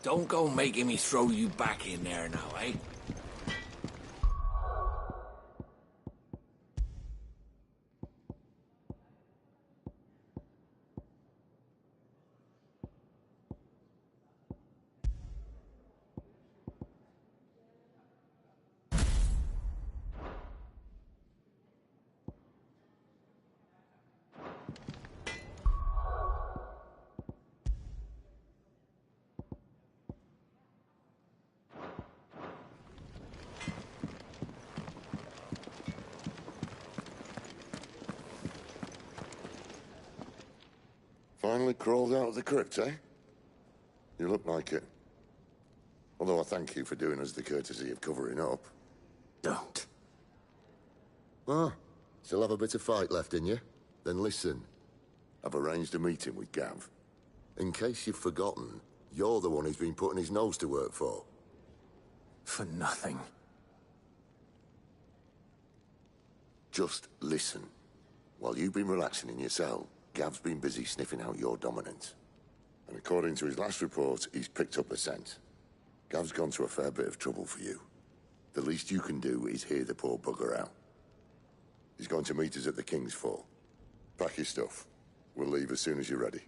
Don't go making me throw you back in there now, eh? Finally crawled out of the crypt, eh? You look like it. Although I thank you for doing us the courtesy of covering up. Don't. Ah, still have a bit of fight left in you? Then listen. I've arranged a meeting with Gav. In case you've forgotten, you're the one he's been putting his nose to work for. For nothing. Just listen. While you've been relaxing in your cell, Gav's been busy sniffing out your dominance. And according to his last report, he's picked up a scent. Gav's gone to a fair bit of trouble for you. The least you can do is hear the poor bugger out. He's going to meet us at the King's Fall. Pack your stuff. We'll leave as soon as you're ready.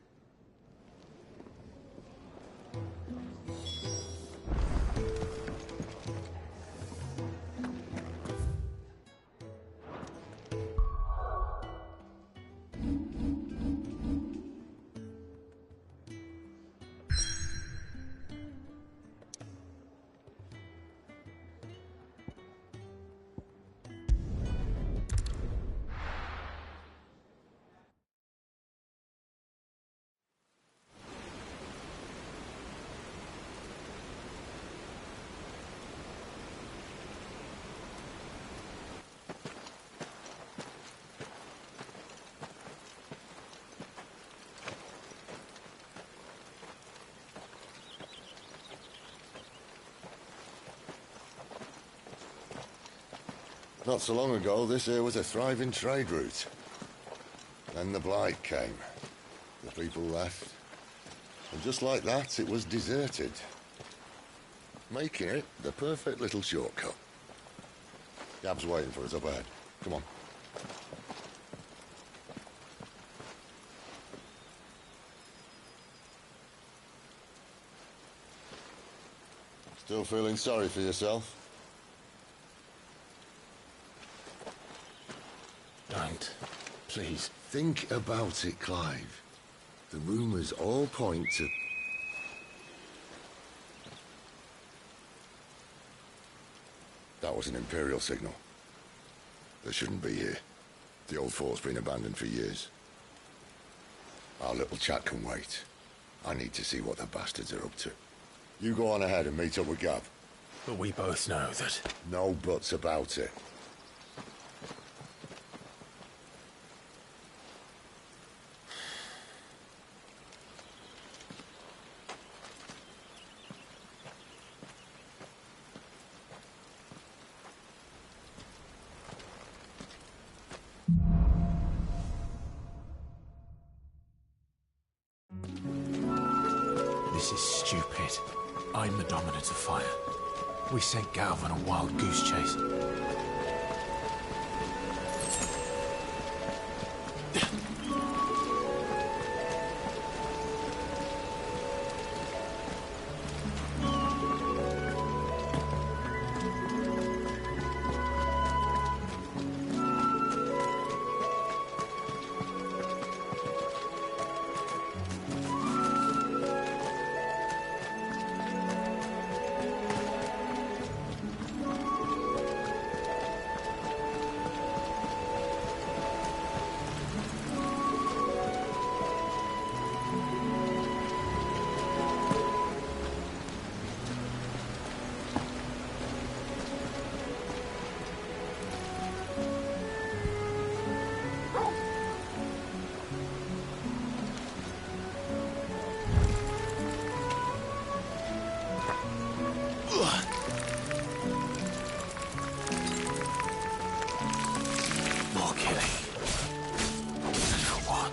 Not so long ago, this here was a thriving trade route. Then the Blight came. The people left. And just like that, it was deserted. Making it the perfect little shortcut. Gav's waiting for us up ahead. Come on. Still feeling sorry for yourself? Don't. Please. Think about it, Clive. The rumours all point to... That was an Imperial signal. They shouldn't be here. The old fort's been abandoned for years. Our little chat can wait. I need to see what the bastards are up to. You go on ahead and meet up with Gav. But we both know that... No buts about it. This is stupid. I'm the Dominant of Fire. We sent Gav on a wild goose chase. More killing. And for what?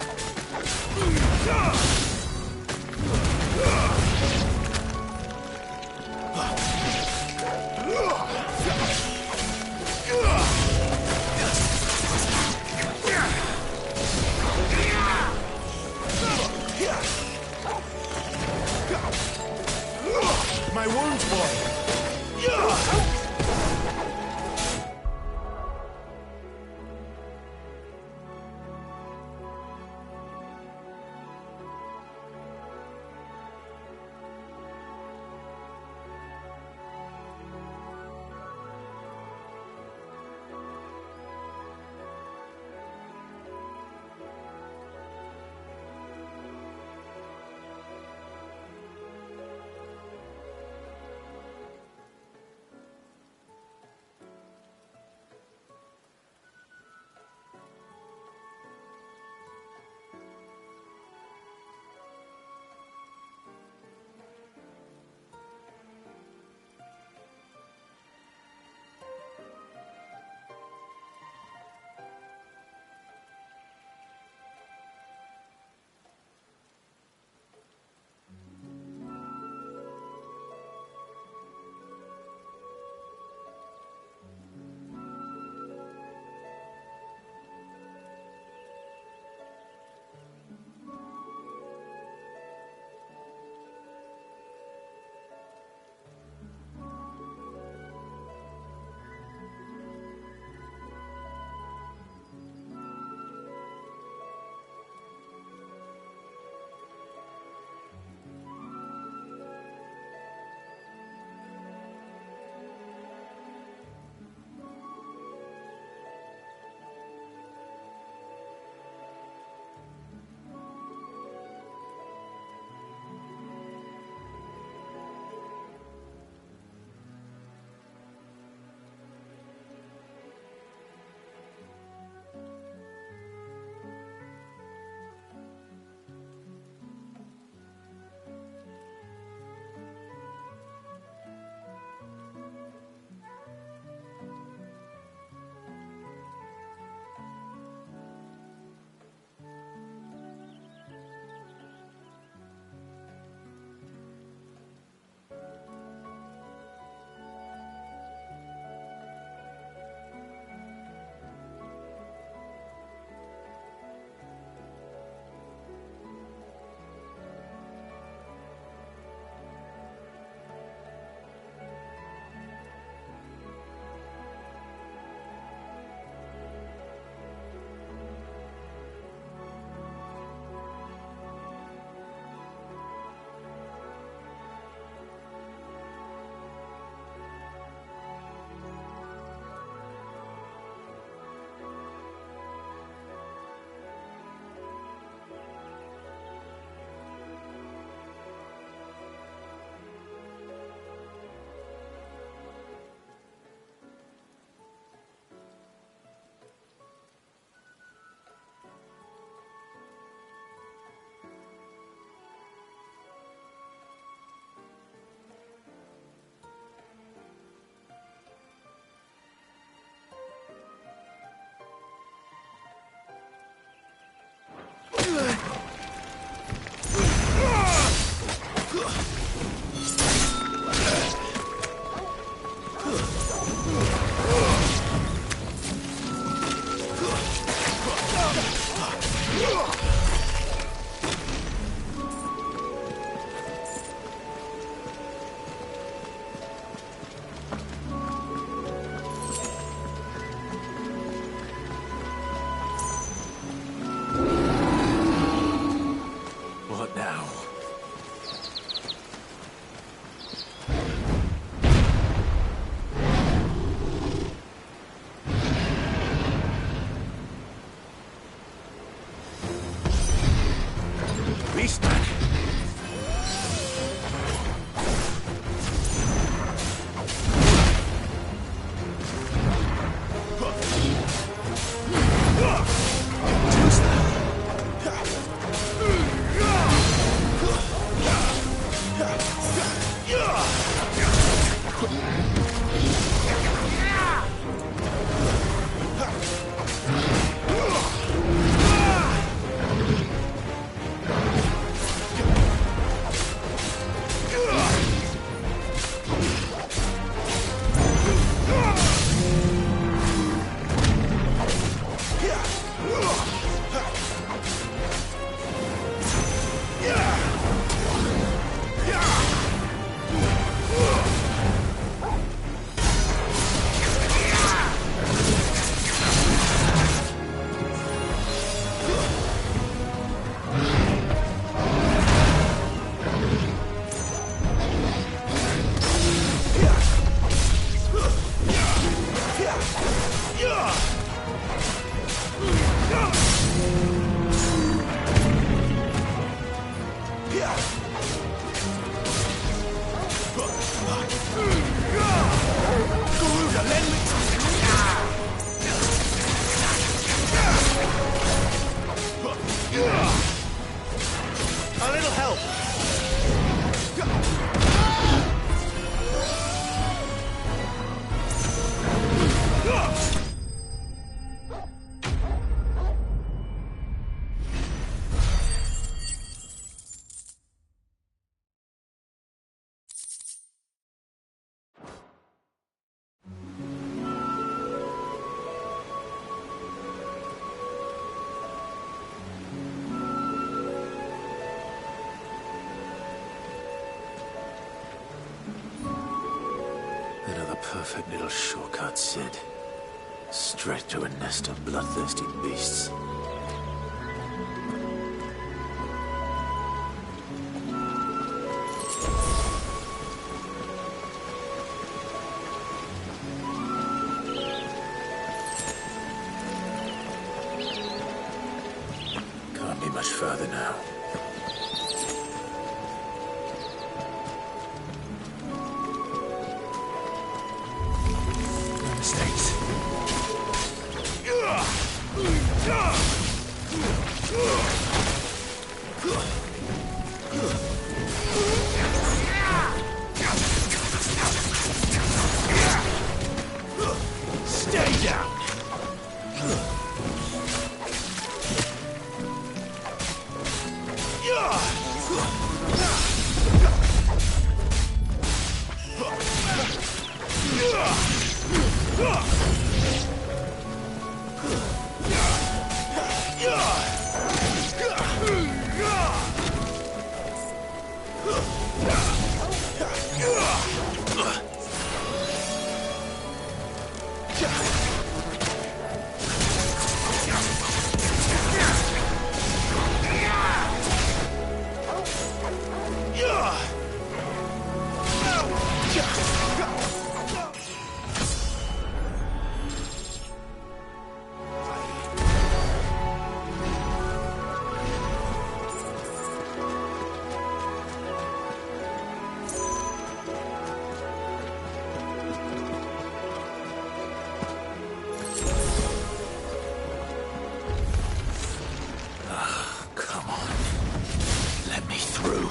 A perfect little shortcut, Sid. Straight to a nest of bloodthirsty beasts. Can't be much further now. Mistakes. Stay down. Come on. Let me through.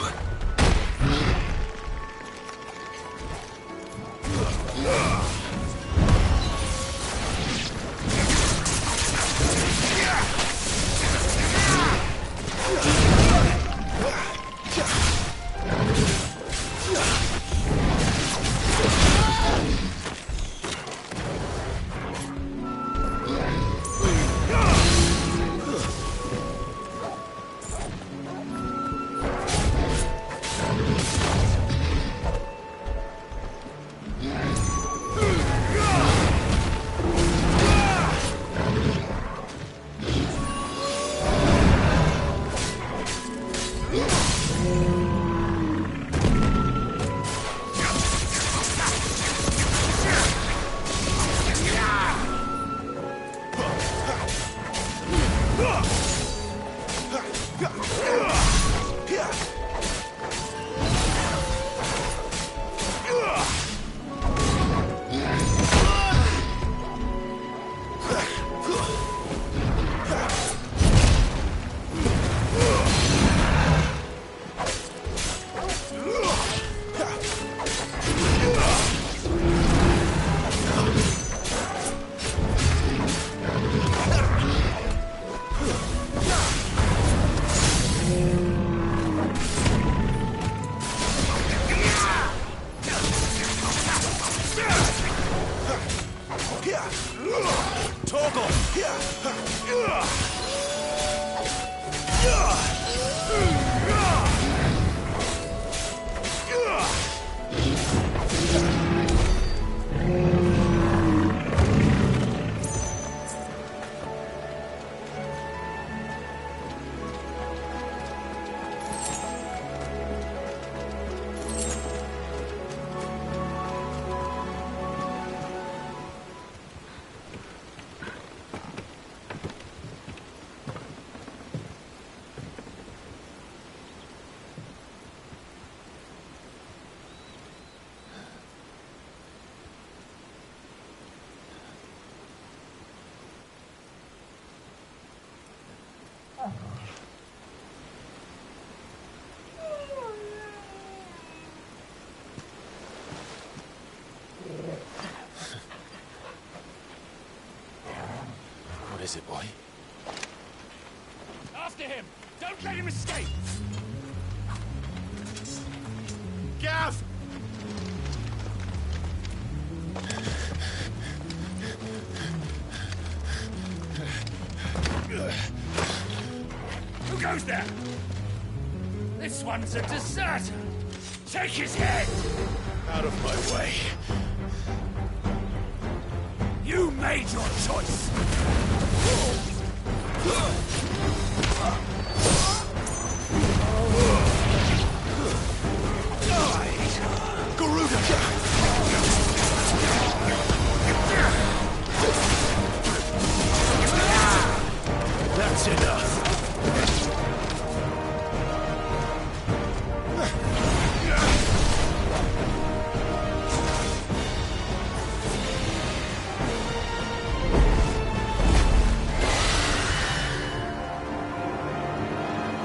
What is it, boy? After him! Don't let him escape! Gav! Who goes there? This one's a deserter! Take his head! Out of my way. made your choice! That's enough.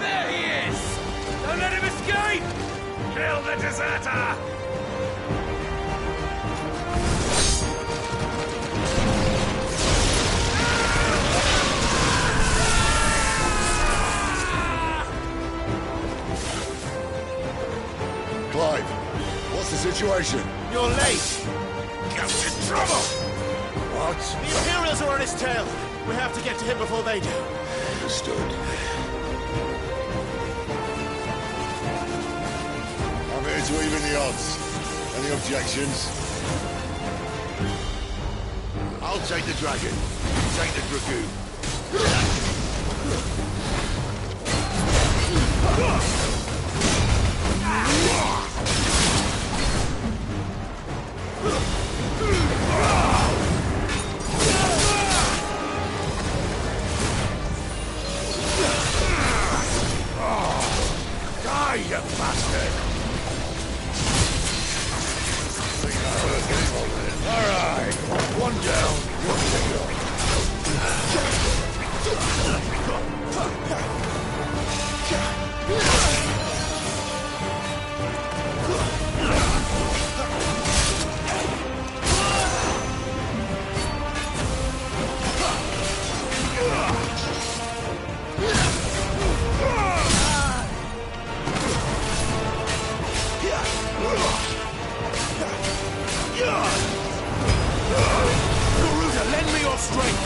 There he is! Don't let him escape! Kill the deserter! Clive, what's the situation? You're late! Gav's in trouble! What? The Imperials are on his tail! We have to get to him before they do. Understood. I'm here to even the odds. Any objections? I'll take the dragon. You take the dragoon. Die, you bastard! All right. One down, one to go. Garuda, lend me your strength!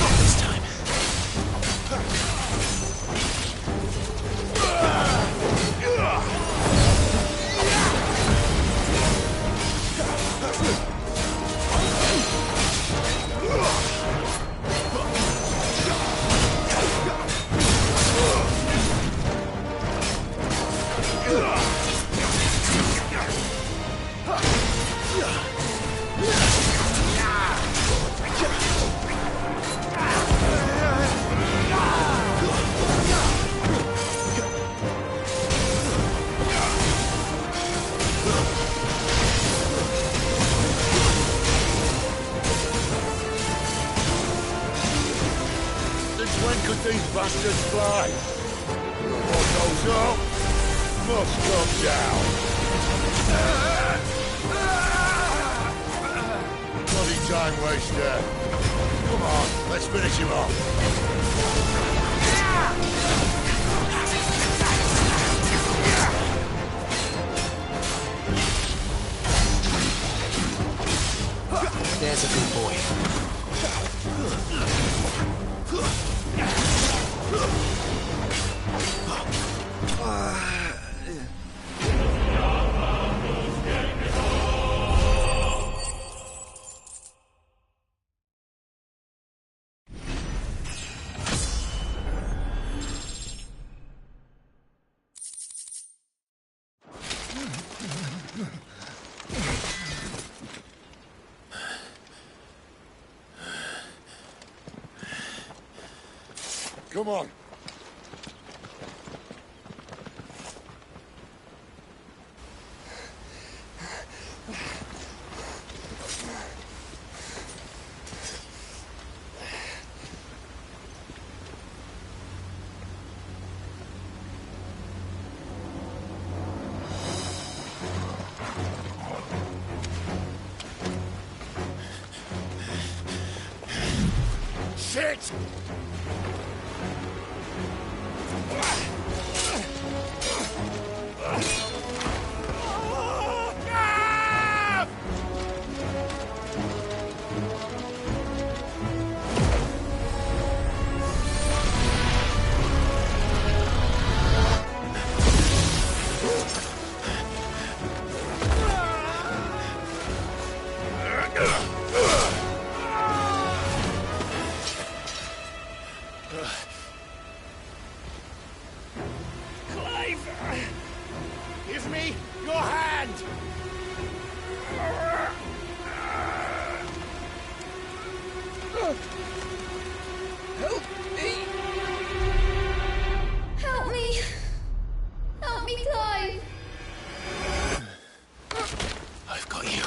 Not this time. Since when could these bastards fly? What goes up must come down. Bloody time waster. Come on, let's finish him off. There's a good boy. Come on. Shit! Help me! Help me! Help me, Clive! I've got you.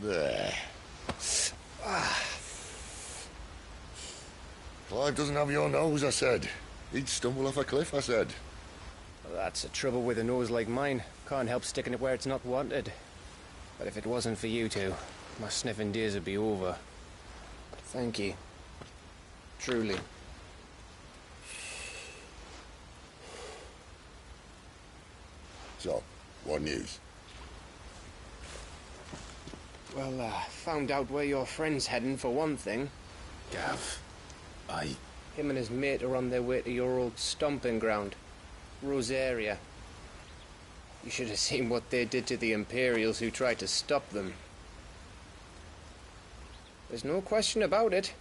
There. Clive doesn't have your nose, I said. He'd stumble off a cliff, I said. Well, that's the trouble with a nose like mine. Can't help sticking it where it's not wanted. But if it wasn't for you two, my sniffing days would be over. Thank you. Truly. So, what news? Well, found out where your friend's heading, for one thing. Gav, Him and his mate are on their way to your old stomping ground, Rosaria. You should have seen what they did to the Imperials who tried to stop them. There's no question about it.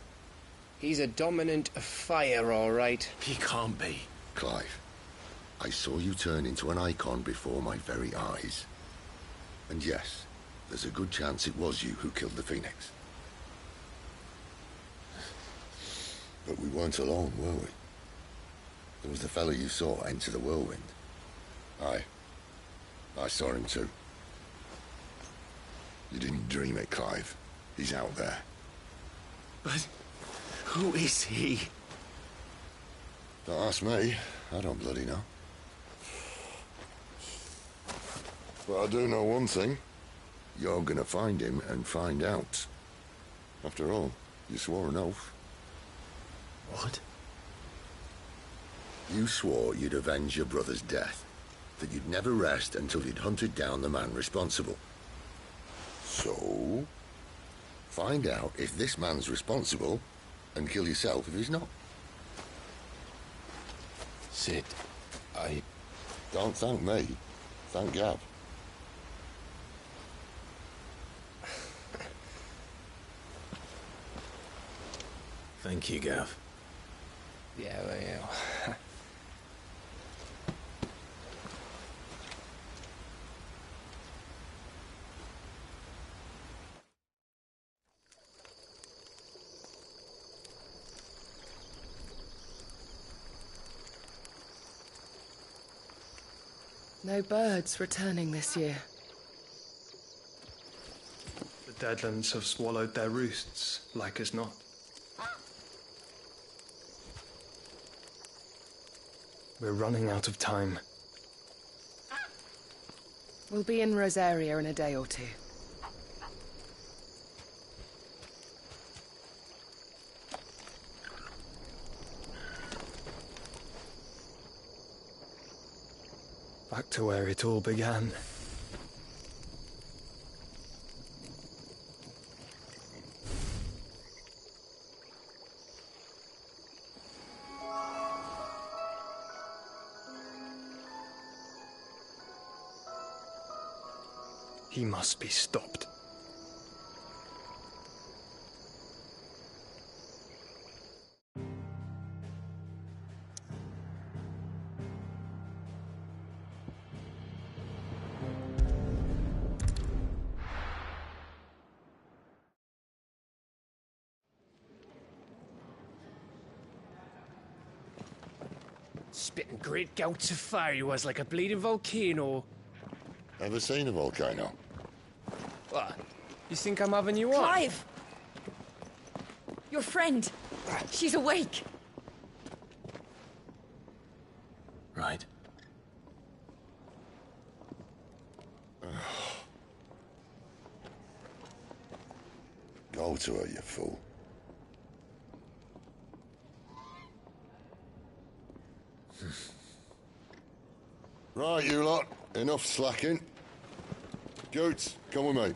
He's a dominant of fire, all right. He can't be. Clive, I saw you turn into an icon before my very eyes. And yes, there's a good chance it was you who killed the Phoenix. But we weren't alone, were we? There was the fellow you saw enter the whirlwind. I saw him too. You didn't dream it, Clive. He's out there. But who is he? Don't ask me. I don't bloody know. But I do know one thing. You're gonna find him and find out. After all, you swore an oath. What? You swore you'd avenge your brother's death, that you'd never rest until you'd hunted down the man responsible. So, find out if this man's responsible, and kill yourself if he's not. Sid, Don't thank me. Thank Gav. Thank you, Gav. Yeah, well, yeah. No birds returning this year. The Deadlands have swallowed their roosts, like as not. We're running out of time. We'll be in Rosaria in a day or two. Back to where it all began. He must be stopped. Spitting great gouts of fire he was, like a bleeding volcano. Ever seen a volcano? What? You think I'm having you on? Clive! Your friend! She's awake! Right. Go to her, you fool. Right, you lot. Enough slacking. Goots, come with me.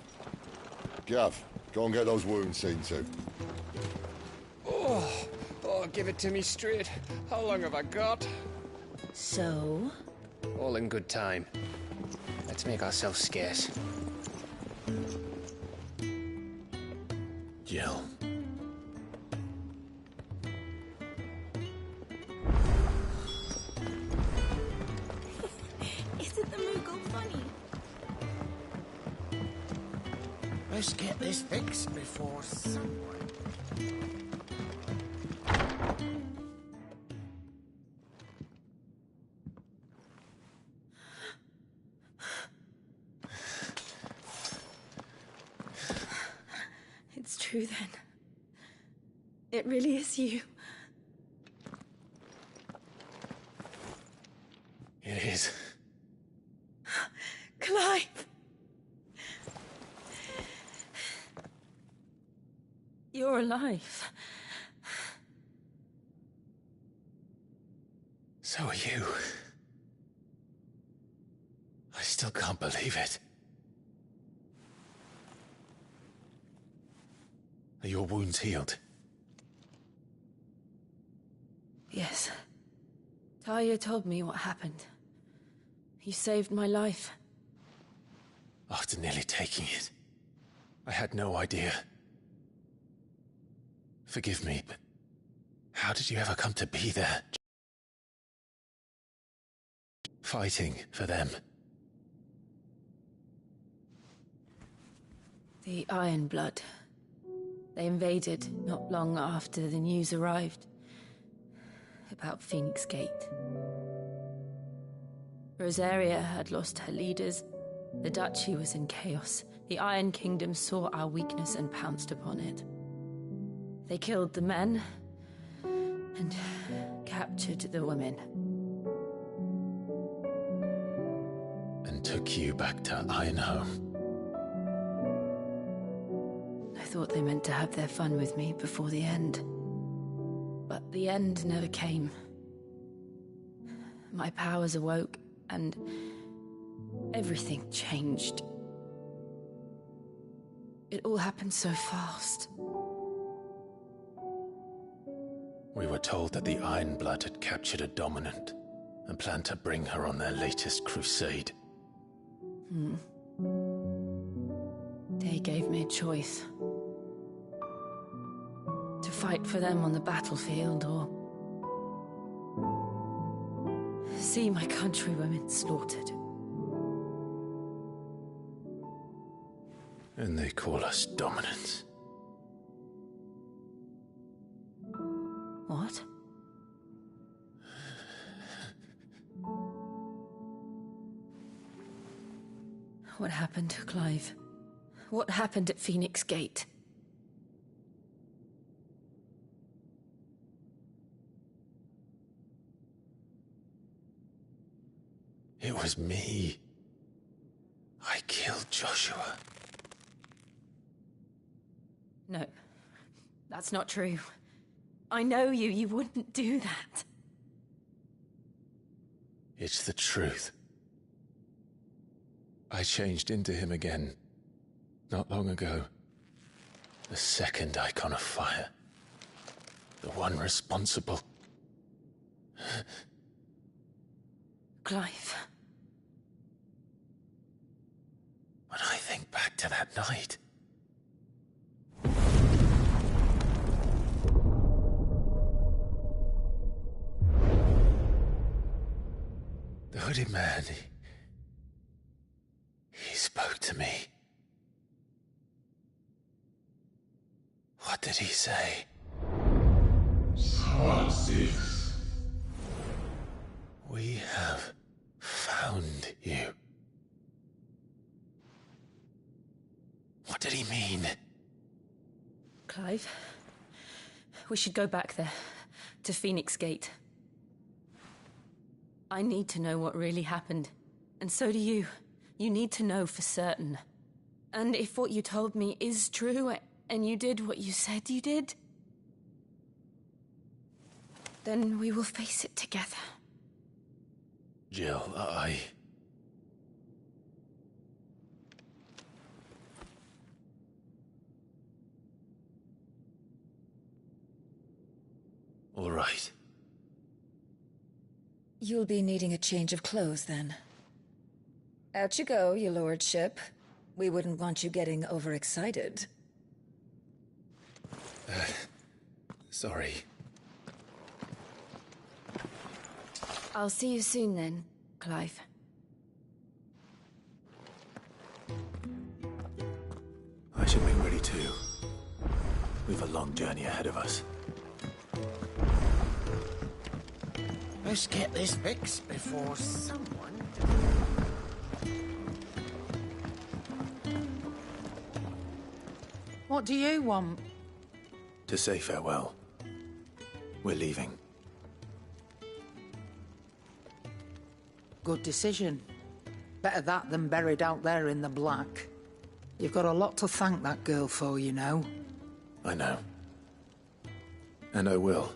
Gav, go and get those wounds seen to. Oh, give it to me straight. How long have I got? So? All in good time. Let's make ourselves scarce. Jill. Isn't the Moogle funny? Let's get this fixed before someone... It's true then. It really is you. It is. Clive! You're alive. So are you. I still can't believe it. Are your wounds healed? Yes. Talia told me what happened. You saved my life. After nearly taking it, I had no idea. Forgive me, but how did you ever come to be there? Fighting for them. The Iron Blood. They invaded not long after the news arrived about Phoenix Gate. Rosaria had lost her leaders. The Duchy was in chaos. The Iron Kingdom saw our weakness and pounced upon it. They killed the men and captured the women. And took you back to Ironhome. I thought they meant to have their fun with me before the end. But the end never came. My powers awoke, and everything changed. It all happened so fast. We were told that the Iron Blood had captured a dominant and planned to bring her on their latest crusade. They gave me a choice. To fight for them on the battlefield, or see my countrywomen slaughtered. And they call us dominants. What? What happened to Clive? What happened at Phoenix Gate? It was me. I killed Joshua. No, that's not true. I know you. You wouldn't do that. It's the truth. I changed into him again, not long ago. The second icon of fire. The one responsible. Clive. When I think back to that night... The hooded man, he spoke to me. What did he say? We have found you. What did he mean? Clive, we should go back there, to Phoenix Gate. I need to know what really happened, and so do you. You need to know for certain. And if what you told me is true, and you did what you said you did, then we will face it together. Jill, All right. You'll be needing a change of clothes, then. Out you go, your lordship. We wouldn't want you getting overexcited. Sorry. I'll see you soon then, Clive. I should be ready too. We've a long journey ahead of us. Let's get this fixed before someone... What do you want? To say farewell. We're leaving. Good decision. Better that than buried out there in the black. You've got a lot to thank that girl for, you know. I know. And I will.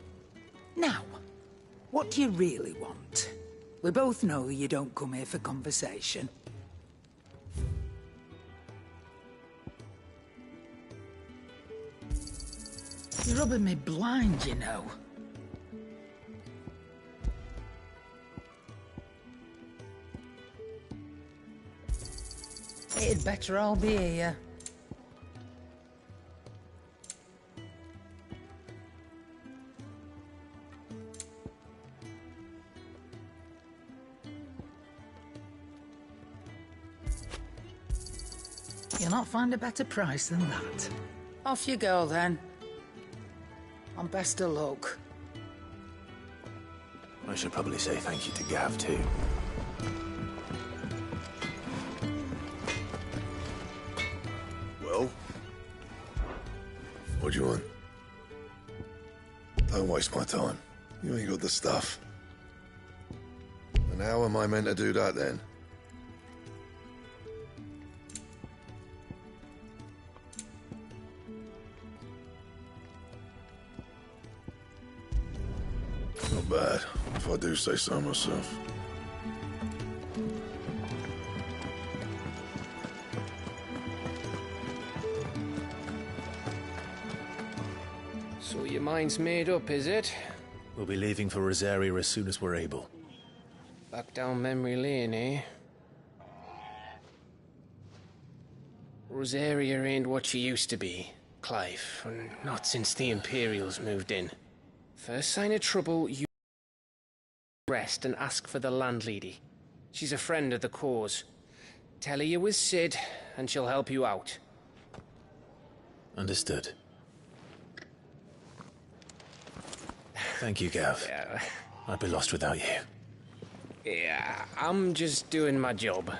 Now, what do you really want? We both know you don't come here for conversation. You're rubbing me blind, you know. It'd better all be here. You'll not find a better price than that. Off you go, then. And best of luck. I should probably say thank you to Gav, too. Well? What do you want? Don't waste my time. You ain't got the stuff. And how am I meant to do that, then? Not bad, if I do say so myself. So your mind's made up, is it? We'll be leaving for Rosaria as soon as we're able. Back down memory lane, eh? Rosaria ain't what she used to be, Clive, and not since the Imperials moved in. First sign of trouble, you rest and ask for the landlady. She's a friend of the cause. Tell her you was Sid, and she'll help you out. Understood. Thank you, Gav. Yeah. I'd be lost without you. Yeah, I'm just doing my job.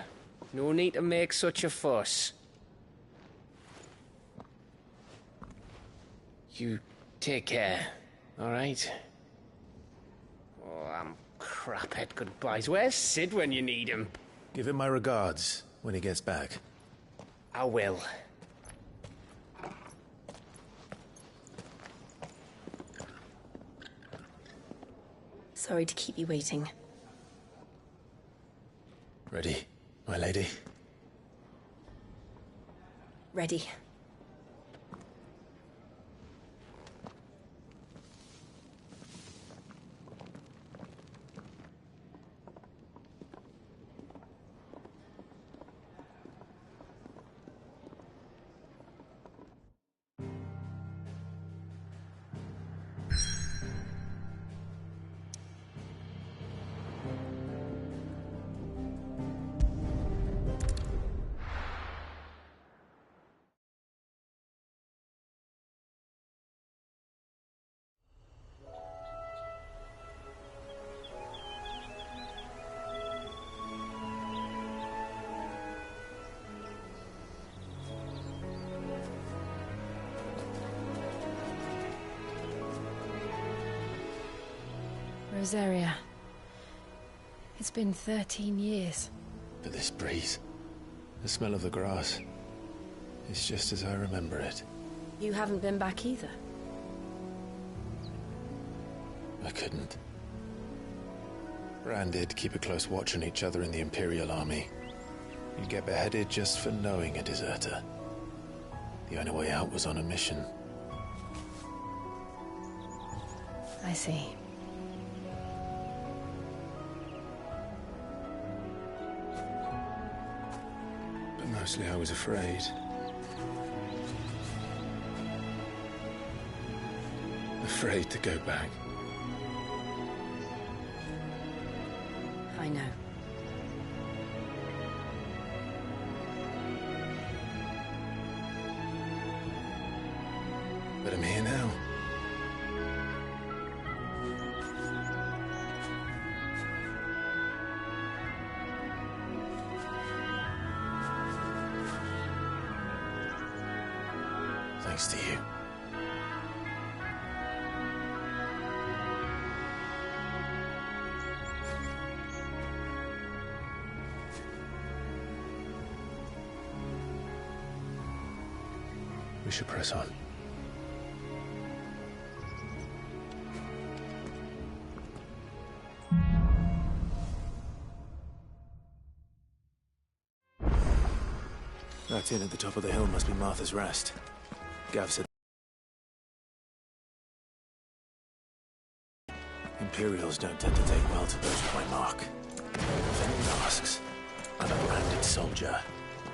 No need to make such a fuss. You take care, all right? Oh, I'm crap at goodbyes. Where's Sid when you need him? Give him my regards when he gets back. I will. Sorry to keep you waiting. Ready, my lady? Ready. Rosaria. It's been 13 years. But this breeze, the smell of the grass, it's just as I remember it. You haven't been back either. I couldn't. Branded, keep a close watch on each other in the Imperial Army. You get beheaded just for knowing a deserter. The only way out was on a mission. I see. But mostly I was afraid. Afraid to go back. I know. But I'm here now. Thanks to you. We should press on. That inn at the top of the hill must be Martha's Rest. Gav said Imperials don't tend to take well to those with my mark. If anyone asks, I'm a branded soldier,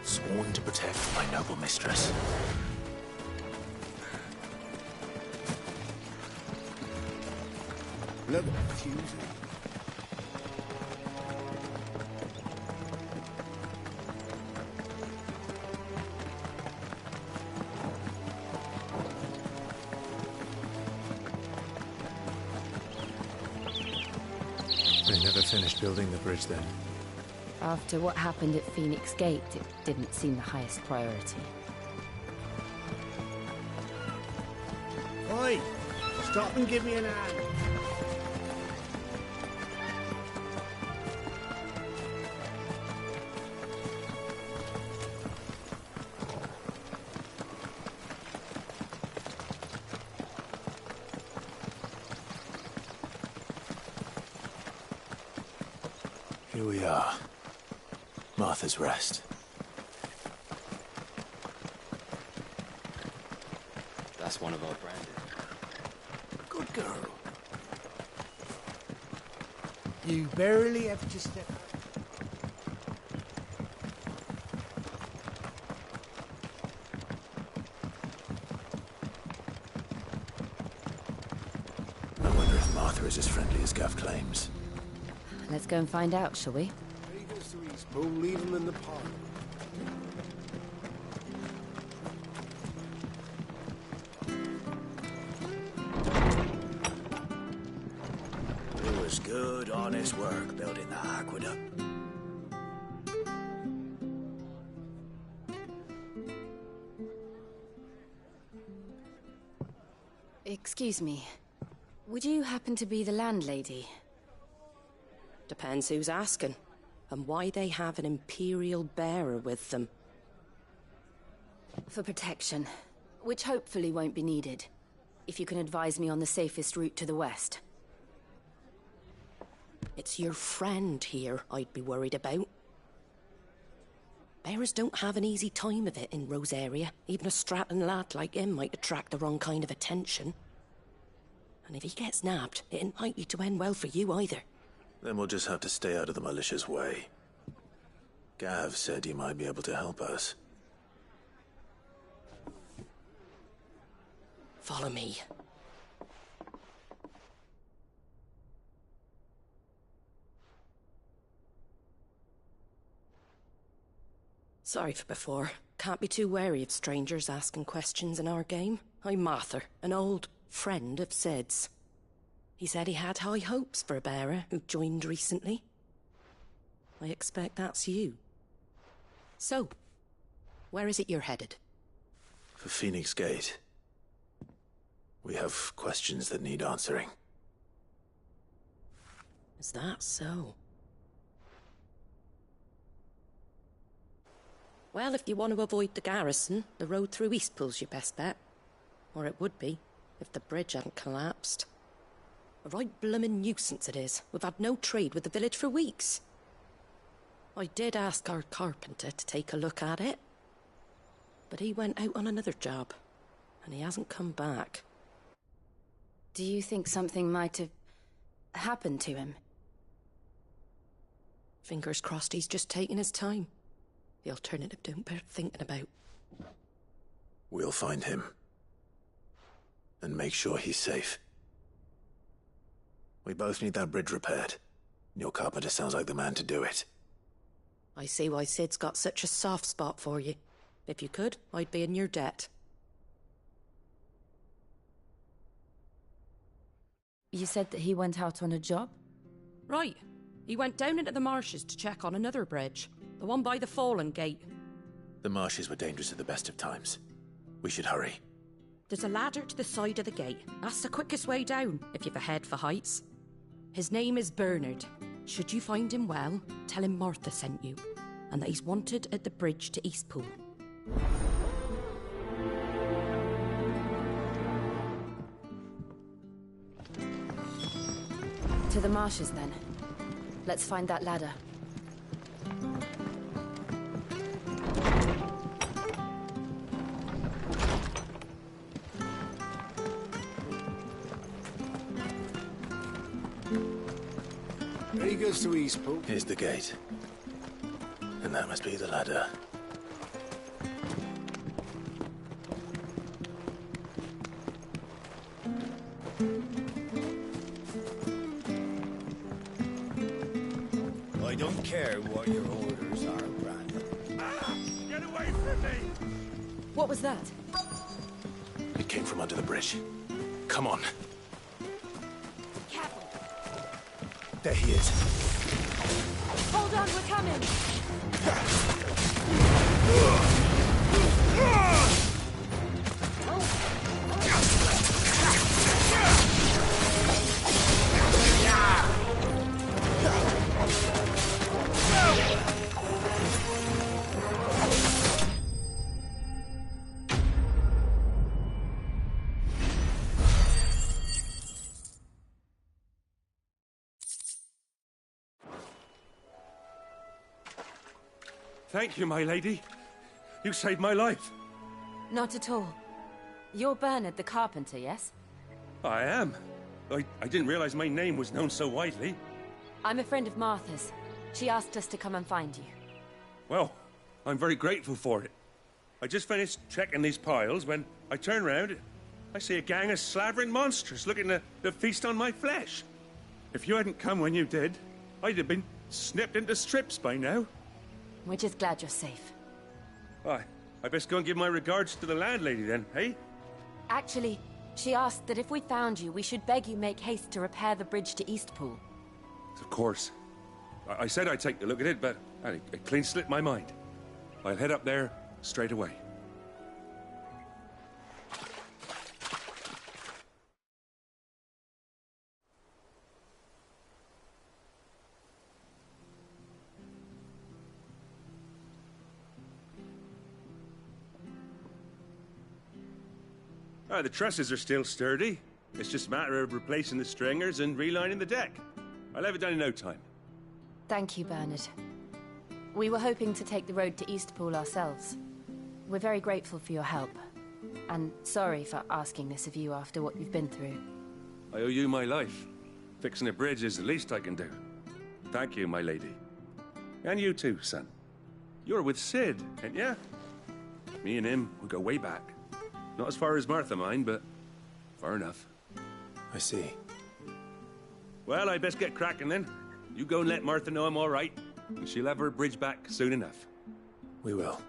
sworn to protect my noble mistress. Look at the fusion. They never finished building the bridge then. After what happened at Phoenix Gate, it didn't seem the highest priority. Oi! Stop and give me an hand. Here we are. Martha's Rest. That's one of our branded. Good girl. You barely have to step out. I wonder if Martha is as friendly as Gav claims. Let's go and find out, shall we? He goes to Eastbourne, leave him in the park. It was good, honest work building the aqueduct. Excuse me. Would you happen to be the landlady? Depends who's asking, and why they have an Imperial bearer with them. For protection, which hopefully won't be needed. If you can advise me on the safest route to the west. It's your friend here I'd be worried about. Bearers don't have an easy time of it in Rosaria. Even a strapping lad like him might attract the wrong kind of attention. And if he gets nabbed, it ain't likely to end well for you either. Then we'll just have to stay out of the malicious way. Gav said he might be able to help us. Follow me. Sorry for before. Can't be too wary of strangers asking questions in our game. I'm Martha, an old friend of Sid's. He said he had high hopes for a bearer who joined recently. I expect that's you. So, where is it you're headed? For Phoenix Gate. We have questions that need answering. Is that so? Well, if you want to avoid the garrison, the road through Eastpool's your best bet. Or it would be, if the bridge hadn't collapsed. A right bloomin' nuisance it is. We've had no trade with the village for weeks. I did ask our carpenter to take a look at it, but he went out on another job, and he hasn't come back. Do you think something might have happened to him? Fingers crossed he's just taking his time. The alternative don't bear thinking about. We'll find him. And make sure he's safe. We both need that bridge repaired. Your carpenter sounds like the man to do it. I see why Sid's got such a soft spot for you. If you could, I'd be in your debt. You said that he went out on a job? Right. He went down into the marshes to check on another bridge. The one by the Fallen Gate. The marshes were dangerous at the best of times. We should hurry. There's a ladder to the side of the gate. That's the quickest way down, if you've a head for heights. His name is Bernard. Should you find him well, tell him Martha sent you, and that he's wanted at the bridge to Eastpool. To the marshes, then. Let's find that ladder. He goes to Eastpool. Here's the gate. And that must be the ladder. I don't care what your orders are, Brandon. Get away from me! What was that? It came from under the bridge. Come on. Careful! There he is. Hold on, we're coming! Thank you, my lady. You saved my life. Not at all. You're Bernard the carpenter, yes? I am. I didn't realize my name was known so widely. I'm a friend of Martha's. She asked us to come and find you. Well, I'm very grateful for it. I just finished checking these piles when I turn round. I see a gang of slavering monsters looking to feast on my flesh. If you hadn't come when you did, I'd have been snipped into strips by now. We're just glad you're safe. I best go and give my regards to the landlady then, eh? Actually, she asked that if we found you, we should beg you make haste to repair the bridge to Eastpool. Of course. I said I'd take a look at it, but it clean slipped my mind. I'll head up there straight away. The trusses are still sturdy. It's just a matter of replacing the stringers and relining the deck. I'll have it done in no time. Thank you, Bernard. We were hoping to take the road to Eastpool ourselves. We're very grateful for your help. And sorry for asking this of you after what you've been through. I owe you my life. Fixing a bridge is the least I can do. Thank you, my lady. And you too, son. You're with Sid, ain't ya? Me and him, we go way back. Not as far as Martha, mind, but far enough. I see. Well, I best get cracking then. You go and let Martha know I'm all right, and she'll have her bridge back soon enough. We will.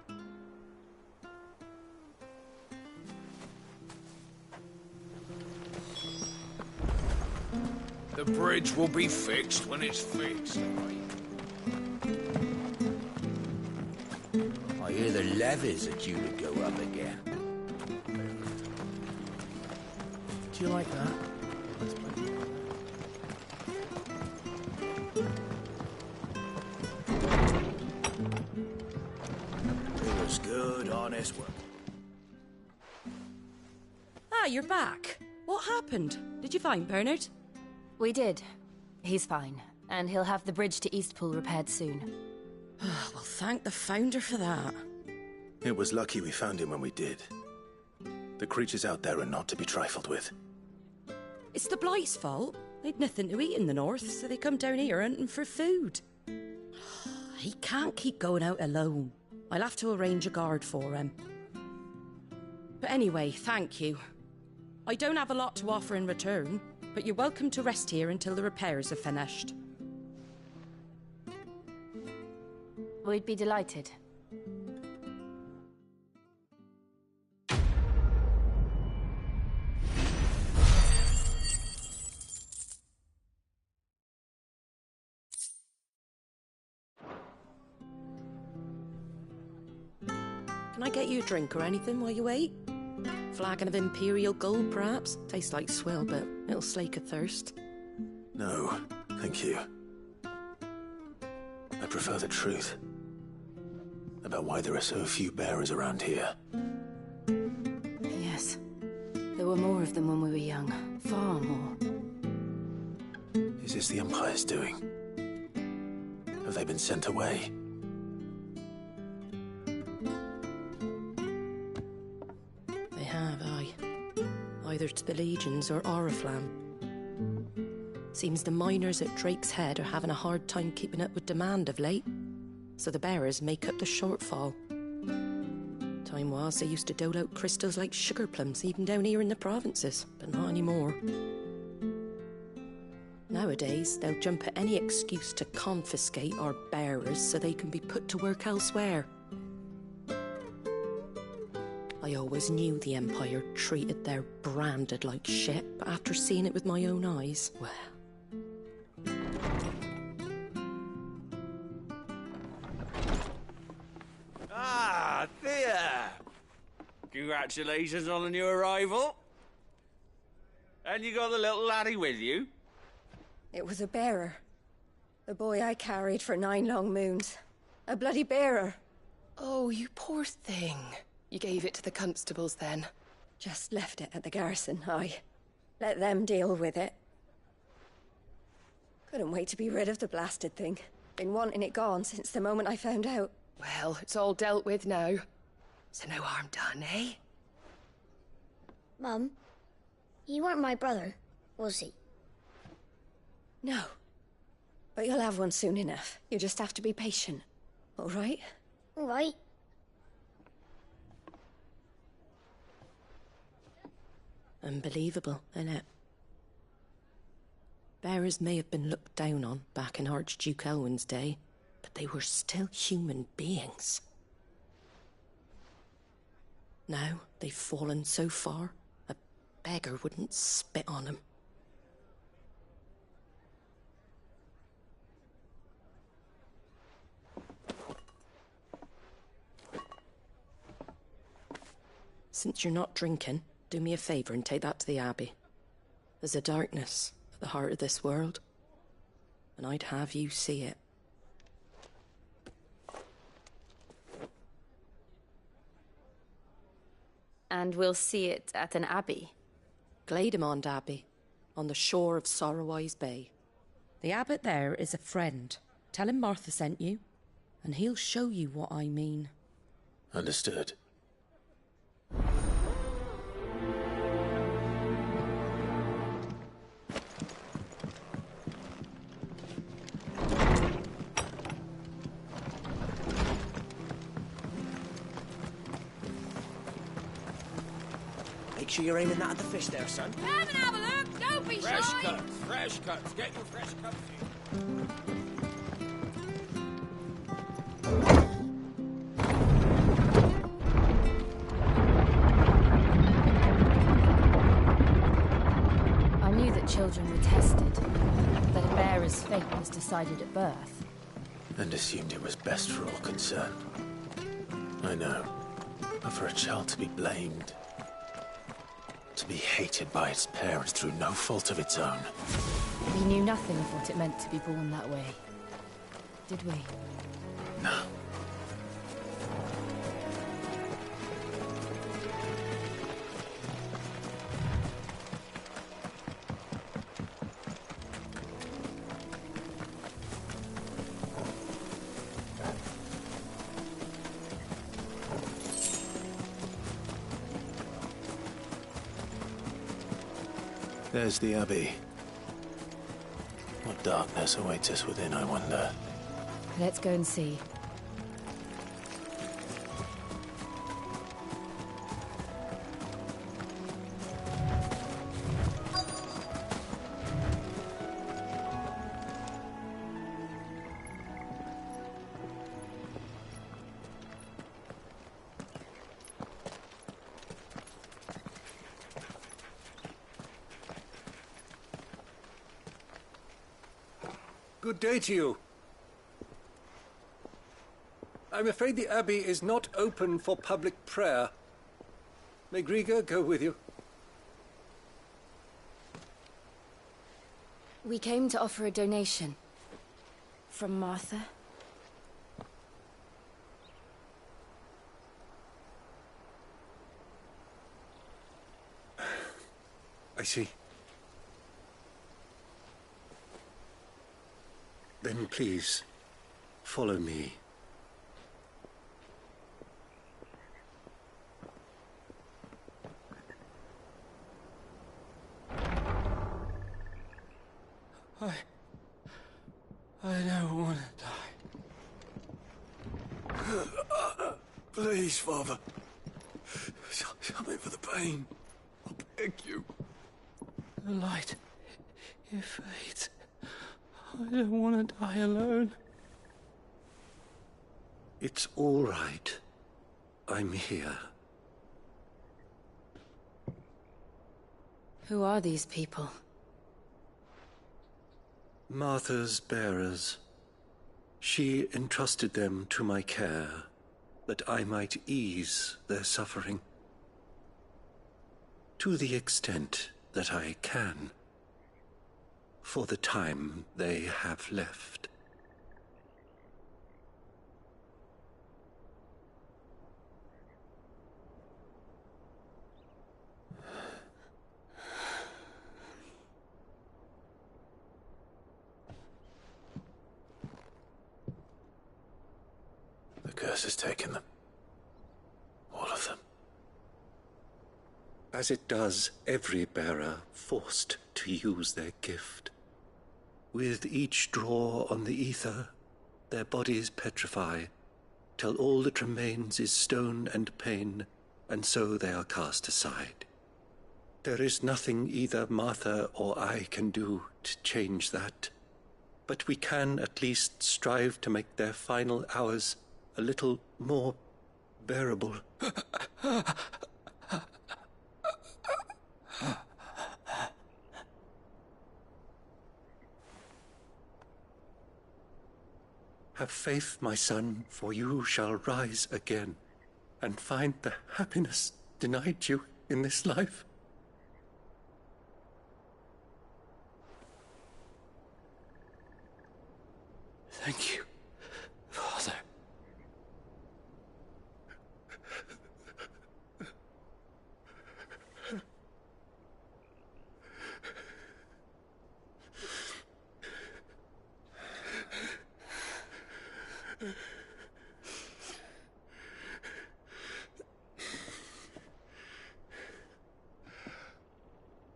The bridge will be fixed when it's fixed, I hear the levees are due to go up again. Do you like that? It was good, honest work. Ah, you're back. What happened? Did you find Bernard? We did. He's fine, and he'll have the bridge to Eastpool repaired soon. Well, thank the Founder for that. It was lucky we found him when we did. The creatures out there are not to be trifled with. It's the Blight's fault. They'd nothing to eat in the north, so they come down here hunting for food. He can't keep going out alone. I'll have to arrange a guard for him. But anyway, thank you. I don't have a lot to offer in return, but you're welcome to rest here until the repairs are finished. We'd be delighted. Can I get you a drink or anything while you wait? Flagon of Imperial Gold, perhaps? Tastes like swill, but it'll slake a thirst. No, thank you. I prefer the truth. About why there are so few bearers around here. Yes. There were more of them when we were young. Far more. Is this the Empire's doing? Have they been sent away? They have, aye. Either to the Legions or Oriflamme. Seems the miners at Drake's Head are having a hard time keeping up with demand of late, so the bearers make up the shortfall. Time was they used to dole out crystals like sugar plums even down here in the provinces, but not anymore. Nowadays, they'll jump at any excuse to confiscate our bearers so they can be put to work elsewhere. I always knew the Empire treated their branded like shit, but after seeing it with my own eyes, well... Ah, Thea! Congratulations on the new arrival. And you got the little laddie with you? It was a bearer. The boy I carried for 9 long moons. A bloody bearer. Oh, you poor thing. You gave it to the constables then? Just left it at the garrison, aye. Let them deal with it. Couldn't wait to be rid of the blasted thing. Been wanting it gone since the moment I found out. Well, it's all dealt with now. So no harm done, eh? Mum, he weren't my brother, was he? No. But you'll have one soon enough. You just have to be patient. All right? All right. Unbelievable, innit? Bearers may have been looked down on back in Archduke Elwin's day, but they were still human beings. Now they've fallen so far, a beggar wouldn't spit on them. Since you're not drinking, do me a favour and take that to the Abbey. There's a darkness at the heart of this world, and I'd have you see it. And we'll see it at an abbey? Glademond Abbey, on the shore of Sorrowwise Bay. The abbot there is a friend. Tell him Martha sent you, and he'll show you what I mean. Understood. Make sure you're aiming that at the fish there, son. Come and have a look! Don't be Fresh shy! cuts, fresh cuts. Get your fresh cuts here. I knew that children were tested, that a bearer's fate was decided at birth. And assumed it was best for all concerned. I know. But for a child to be blamed, to be hated by its parents through no fault of its own. We knew nothing of what it meant to be born that way, did we? No. There's the Abbey. What darkness awaits us within, I wonder? Let's go and see. Good day to you. I'm afraid the Abbey is not open for public prayer. May Griga go with you? We came to offer a donation. From Martha. I see. Then please, follow me. I don't want to die. Please, Father. Something for the pain. I beg you. The light, it fades. I don't want to die alone. It's all right. I'm here. Who are these people? Martha's bearers. She entrusted them to my care, that I might ease their suffering. To the extent that I can. For the time they have left. The curse has taken them. All of them. As it does every bearer forced to use their gift. With each draw on the ether, their bodies petrify, till all that remains is stone and pain, and so they are cast aside. There is nothing either Martha or I can do to change that, but we can at least strive to make their final hours a little more bearable. Have faith, my son, for you shall rise again, and find the happiness denied you in this life. Thank you, Father.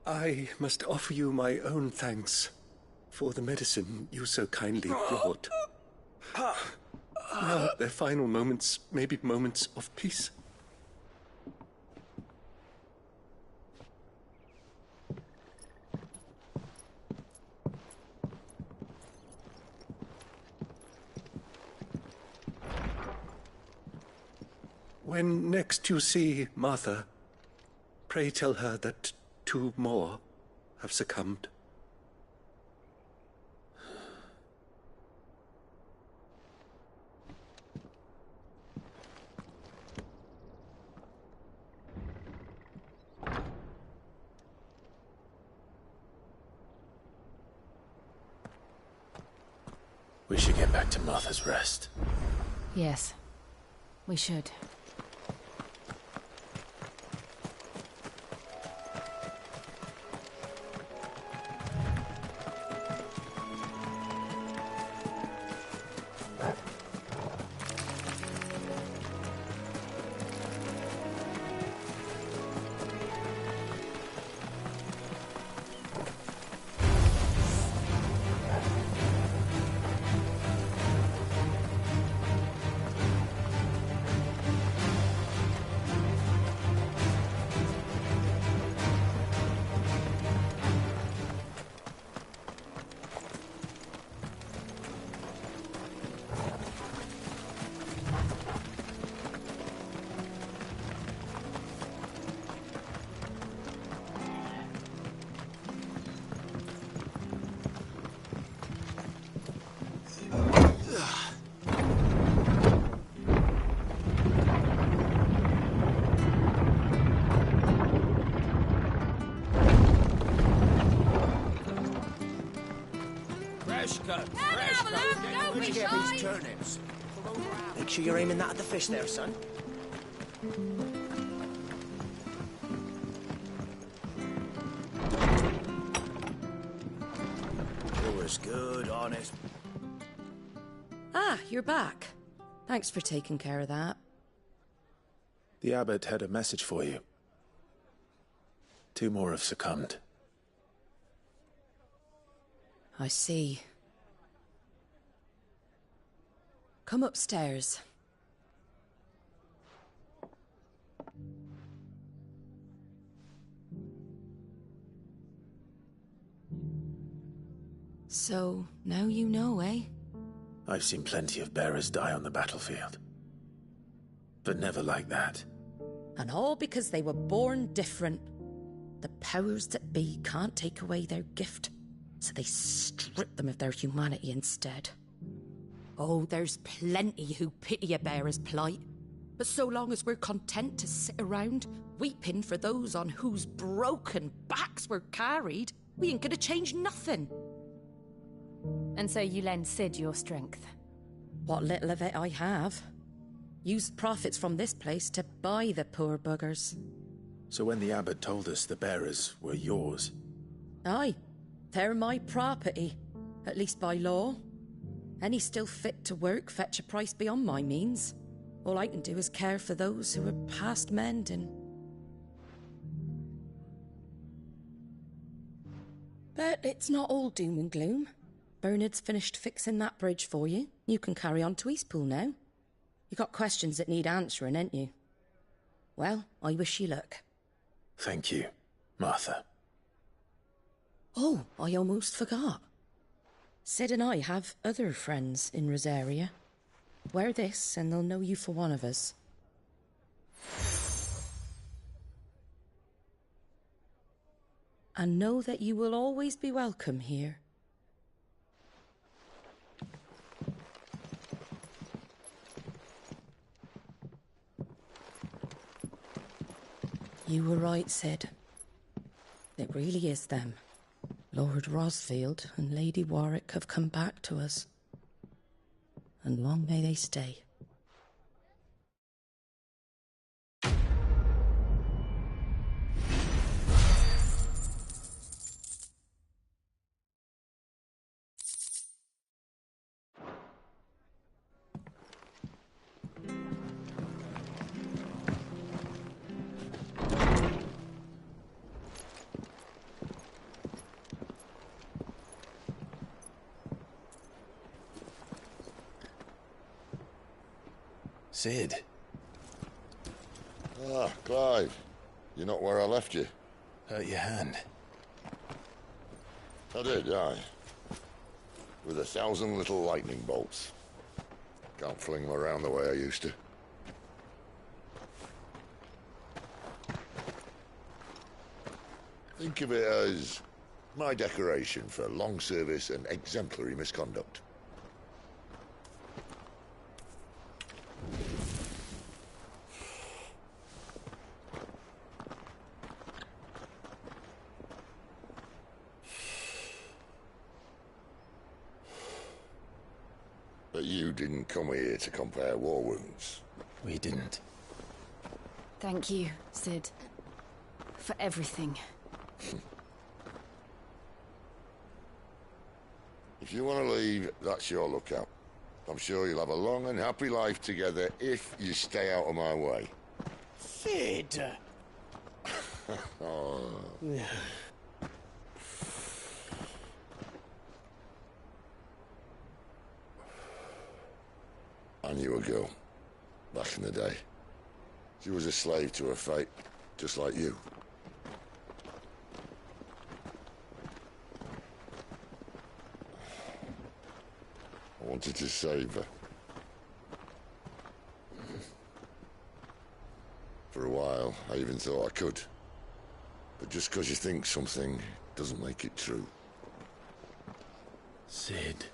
I must offer you my own thanks for the medicine you so kindly brought. Now their final moments may be moments of peace. When next you see Martha, pray tell her that 2 more have succumbed. We should get back to Martha's Rest. Yes, we should. cut. Fresh cut. Where'd you get these turnips? Make sure you're aiming that at the fish there, son. It was good, honest. Ah, you're back. Thanks for taking care of that. The abbot had a message for you. 2 more have succumbed. I see. Come upstairs. So, now you know, eh? I've seen plenty of bearers die on the battlefield. But never like that. And all because they were born different. The powers that be can't take away their gift, so they strip them of their humanity instead. Oh, there's plenty who pity a bearer's plight. But so long as we're content to sit around, weeping for those on whose broken backs we're carried, we ain't gonna change nothing. And so you lend Cid your strength? What little of it I have. Used profits from this place to buy the poor buggers. So when the abbot told us the bearers were yours... Aye, they're my property, at least by law. Any still fit to work fetch a price beyond my means. All I can do is care for those who are past mending. But it's not all doom and gloom. Bernard's finished fixing that bridge for you. You can carry on to Eastpool now. You got questions that need answering, ain't you? Well, I wish you luck. Thank you, Martha. Oh, I almost forgot. Cid and I have other friends in Rosaria. Wear this and they'll know you for one of us. And know that you will always be welcome here. You were right, Cid. It really is them. Lord Rosfield and Lady Warwick have come back to us. And long may they stay. Cid. Ah, Clive. You're not where I left you. Hurt your hand. I did, aye. With 1,000 little lightning bolts. Can't fling them around the way I used to. Think of it as my decoration for long service and exemplary misconduct. But you didn't come here to compare war wounds. We didn't. Thank you, Cid. For everything. If you want to leave, that's your lookout. I'm sure you'll have a long and happy life together if you stay out of my way. Cid! Oh. I knew a girl, back in the day. She was a slave to her fate, just like you. I wanted to save her. For a while, I even thought I could. But just because you think something doesn't make it true. Cid.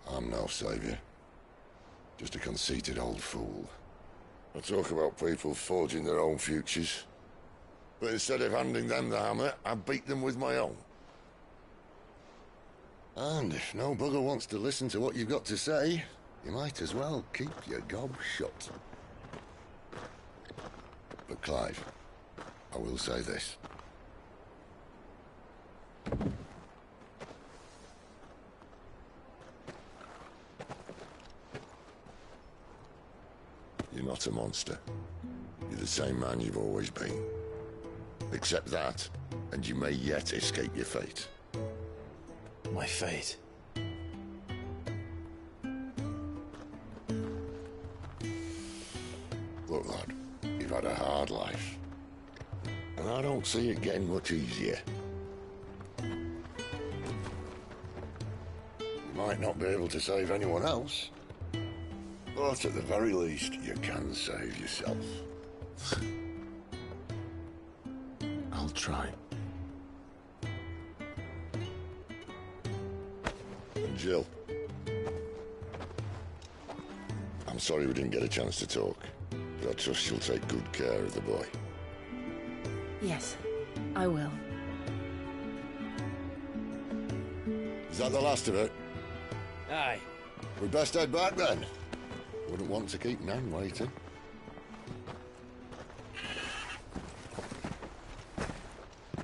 I'm no savior. Just a conceited old fool. I talk about people forging their own futures. But instead of handing them the hammer, I beat them with my own. And if no bugger wants to listen to what you've got to say, you might as well keep your gob shut. But Clive, I will say this. You're not a monster. You're the same man you've always been. Accept that, and you may yet escape your fate. My fate? Look, lad, you've had a hard life. And I don't see it getting much easier. You might not be able to save anyone else, but at the very least, you can save yourself. I'll try. And Jill, I'm sorry we didn't get a chance to talk, but I trust she'll take good care of the boy. Yes, I will. Is that the last of it? Aye. We best head back then. Wouldn't want to keep Nan waiting.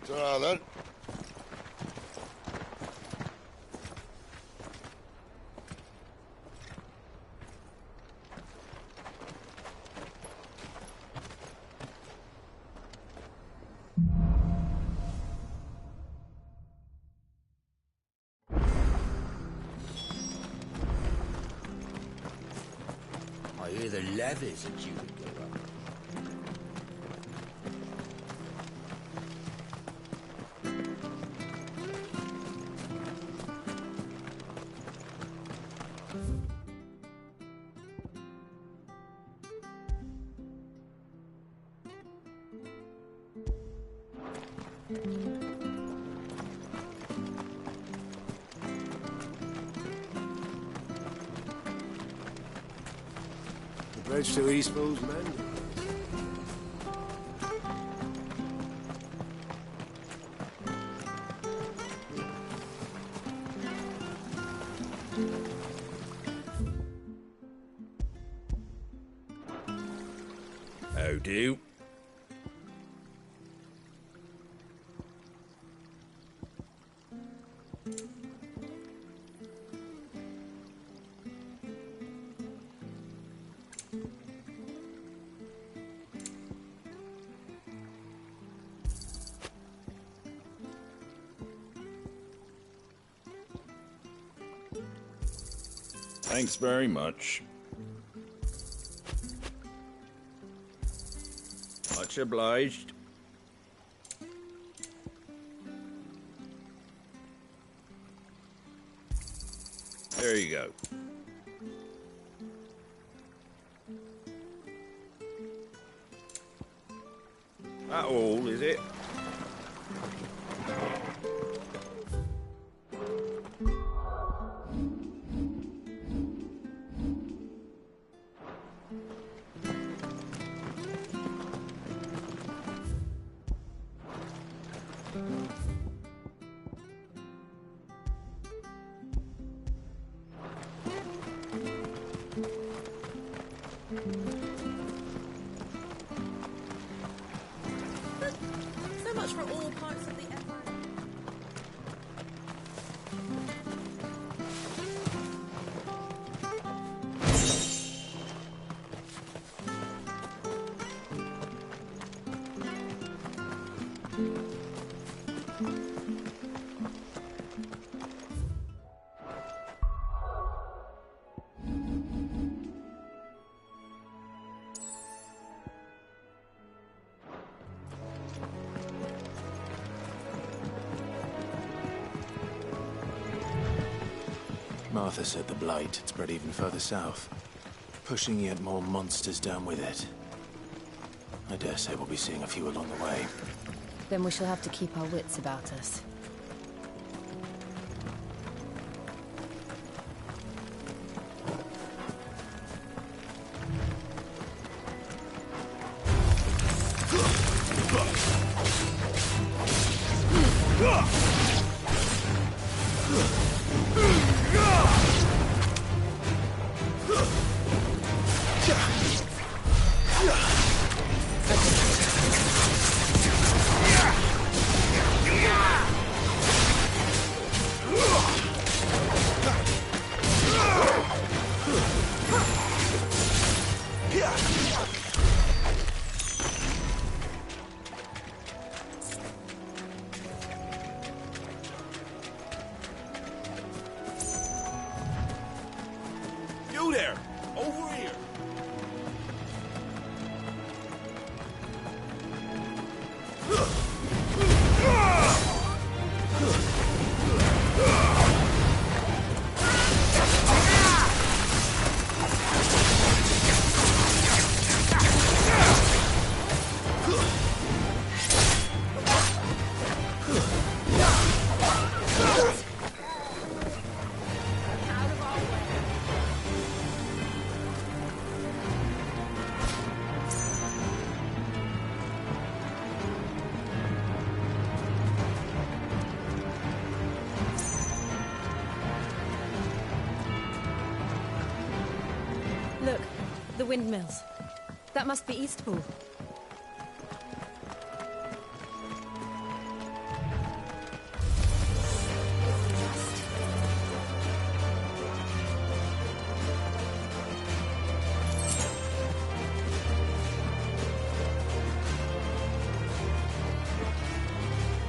Ta-ra then. I hear the levies are due to go up. The bridge to Eastmore's men. How do? Thanks very much. Much obliged. There you go. That all, is it? So much for all parts of the empire. Martha said the Blight had spread even further south, pushing yet more monsters down with it. I dare say we'll be seeing a few along the way. Then we shall have to keep our wits about us. You there! Over here! Look, the windmills. That must be Eastpool.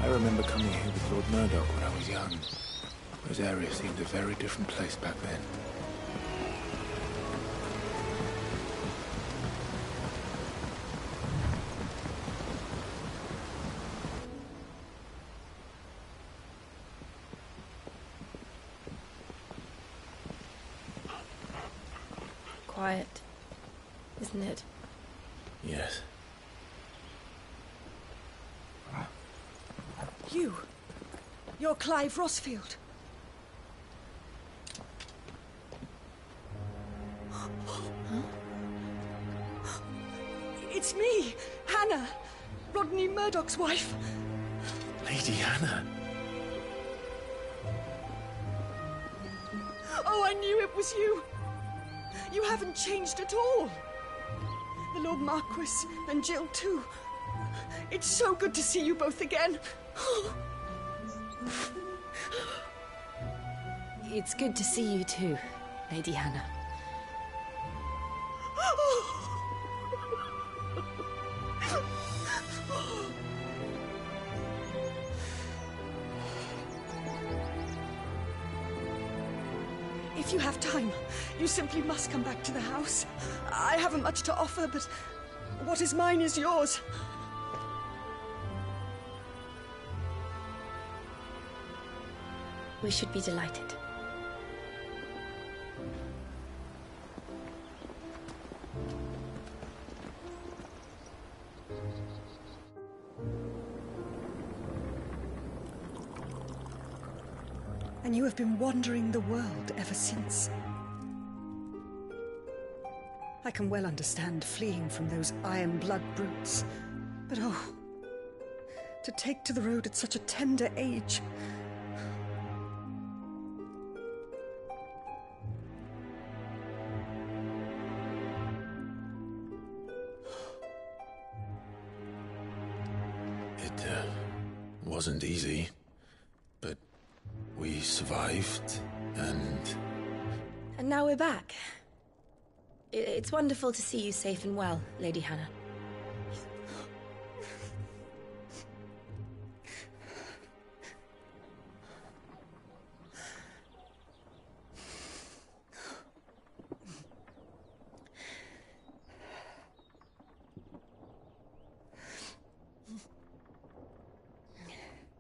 I remember coming here with Lord Murdoch when I was young. Rosaria seemed a very different place back then. Quiet, isn't it? Yes. You're Clive Rossfield. It's me, Hannah, Rodney Murdoch's wife. Lady Hannah. Oh, I knew it was you. You haven't changed at all. The Lord Marquis and Jill too. It's so good to see you both again. It's good to see you too, Lady Hannah. If you have time, you simply must come back to the house. I haven't much to offer, but what is mine is yours. We should be delighted. And you have been wandering the world ever since. I can well understand fleeing from those iron blood brutes, but oh, to take to the road at such a tender age. It wasn't easy, but we survived, and now we're back. It's wonderful to see you safe and well, Lady Hannah.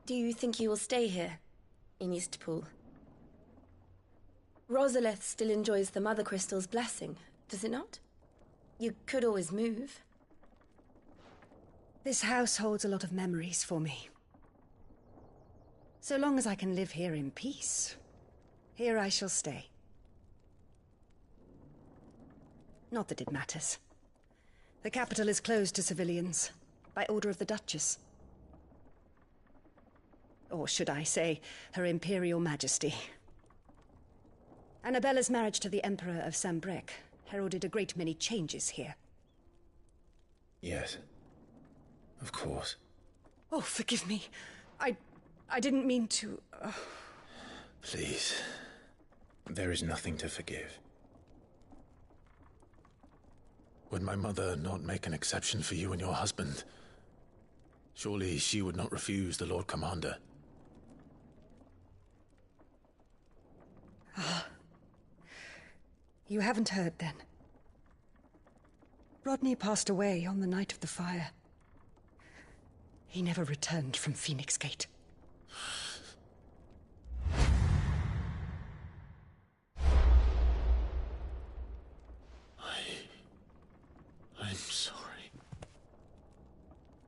Do you think you will stay here, in Eastpool? Rosalith still enjoys the Mother Crystal's blessing, does it not? You could always move. This house holds a lot of memories for me. So long as I can live here in peace, here I shall stay. Not that it matters. The capital is closed to civilians, by order of the Duchess. Or should I say, Her Imperial Majesty. Annabella's marriage to the Emperor of Sambrec heralded a great many changes here. Yes. Of course. Oh, forgive me. I didn't mean to... Please. There is nothing to forgive. Would my mother not make an exception for you and your husband? Surely she would not refuse the Lord Commander. Ah. You haven't heard, then. Rodney passed away on the night of the fire. He never returned from Phoenix Gate. I'm sorry.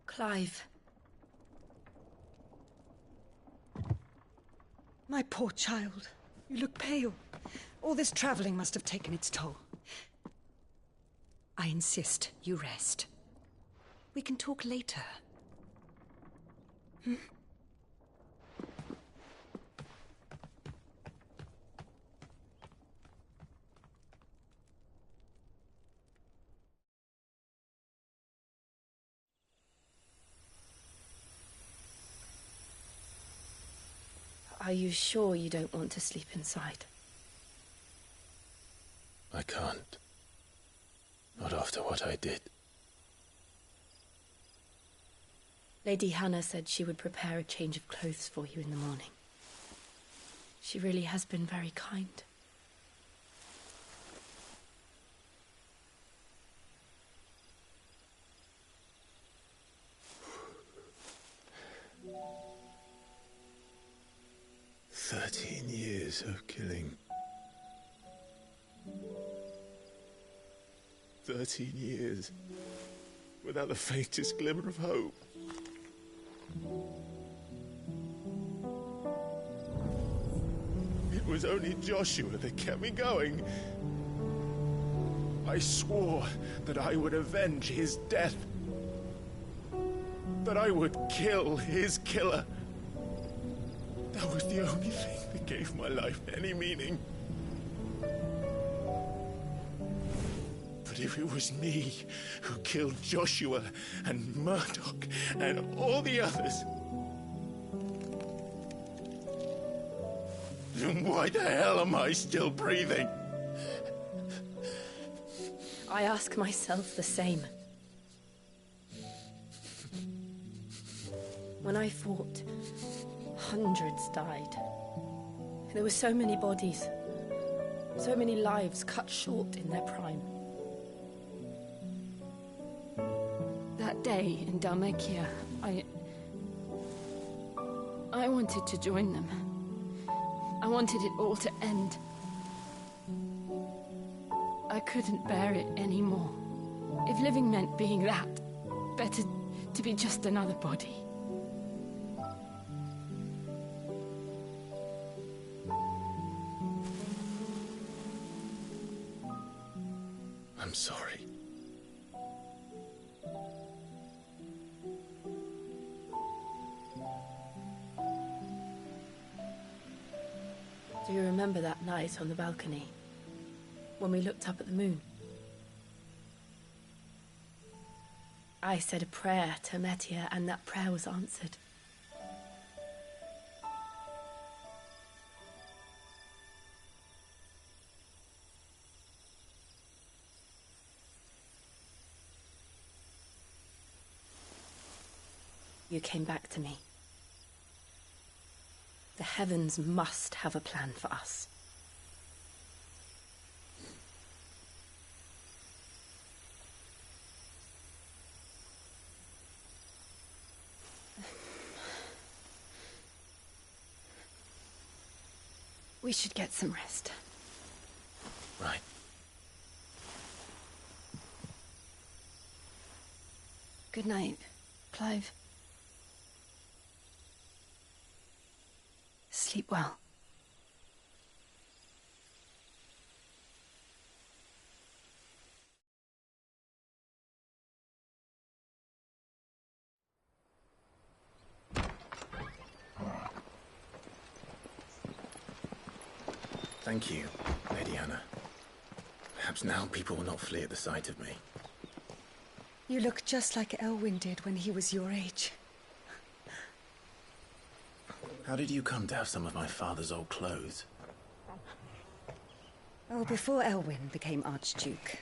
Clive. My poor child. You look pale. All this traveling must have taken its toll. I insist you rest. We can talk later. Hmm? Are you sure you don't want to sleep inside? I can't. Not after what I did. Lady Hannah said she would prepare a change of clothes for you in the morning. She really has been very kind. Years of killing. 13 years without the faintest glimmer of hope. It was only Joshua that kept me going. I swore that I would avenge his death. That I would kill his killer. That was the only thing that gave my life any meaning. But if it was me who killed Joshua and Murdoch and all the others, then why the hell am I still breathing? I ask myself the same. When I fought, hundreds died. There were so many bodies, so many lives cut short in their prime. That day in Dhalmekia, I wanted to join them. I wanted it all to end. I couldn't bear it anymore. If living meant being that, better to be just another body. I'm sorry. Do you remember that night on the balcony? When we looked up at the moon? I said a prayer to Metia, and that prayer was answered. You came back to me. The heavens must have a plan for us. We should get some rest. Right. Good night, Clive. Sleep well. Thank you, Lady Hannah. Perhaps now people will not flee at the sight of me. You look just like Elwyn did when he was your age. How did you come to have some of my father's old clothes? Oh, before Elwyn became Archduke,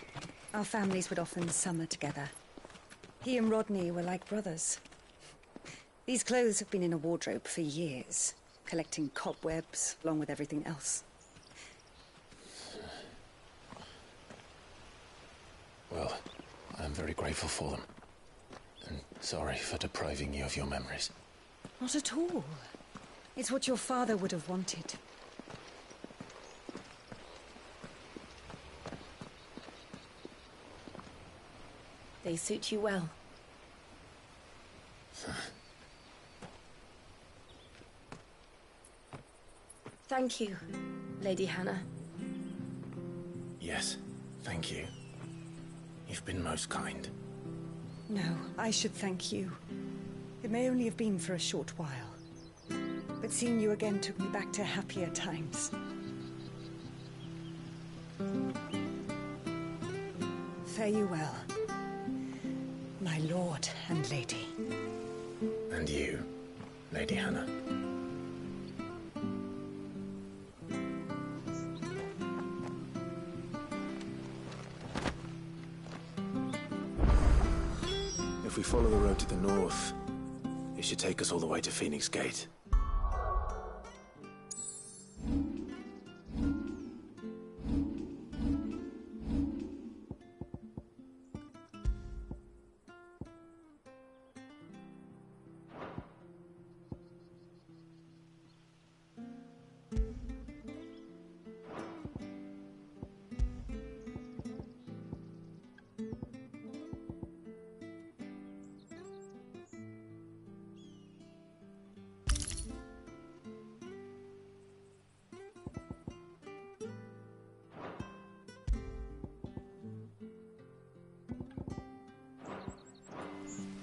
our families would often summer together. He and Rodney were like brothers. These clothes have been in a wardrobe for years, collecting cobwebs along with everything else. Well, I am very grateful for them. And sorry for depriving you of your memories. Not at all. It's what your father would have wanted. They suit you well. Thank you, Lady Hannah. Yes, thank you. You've been most kind. No, I should thank you. It may only have been for a short while, but seeing you again took me back to happier times. Fare you well, my lord and lady. And you, Lady Hannah. If we follow the road to the north, it should take us all the way to Phoenix Gate.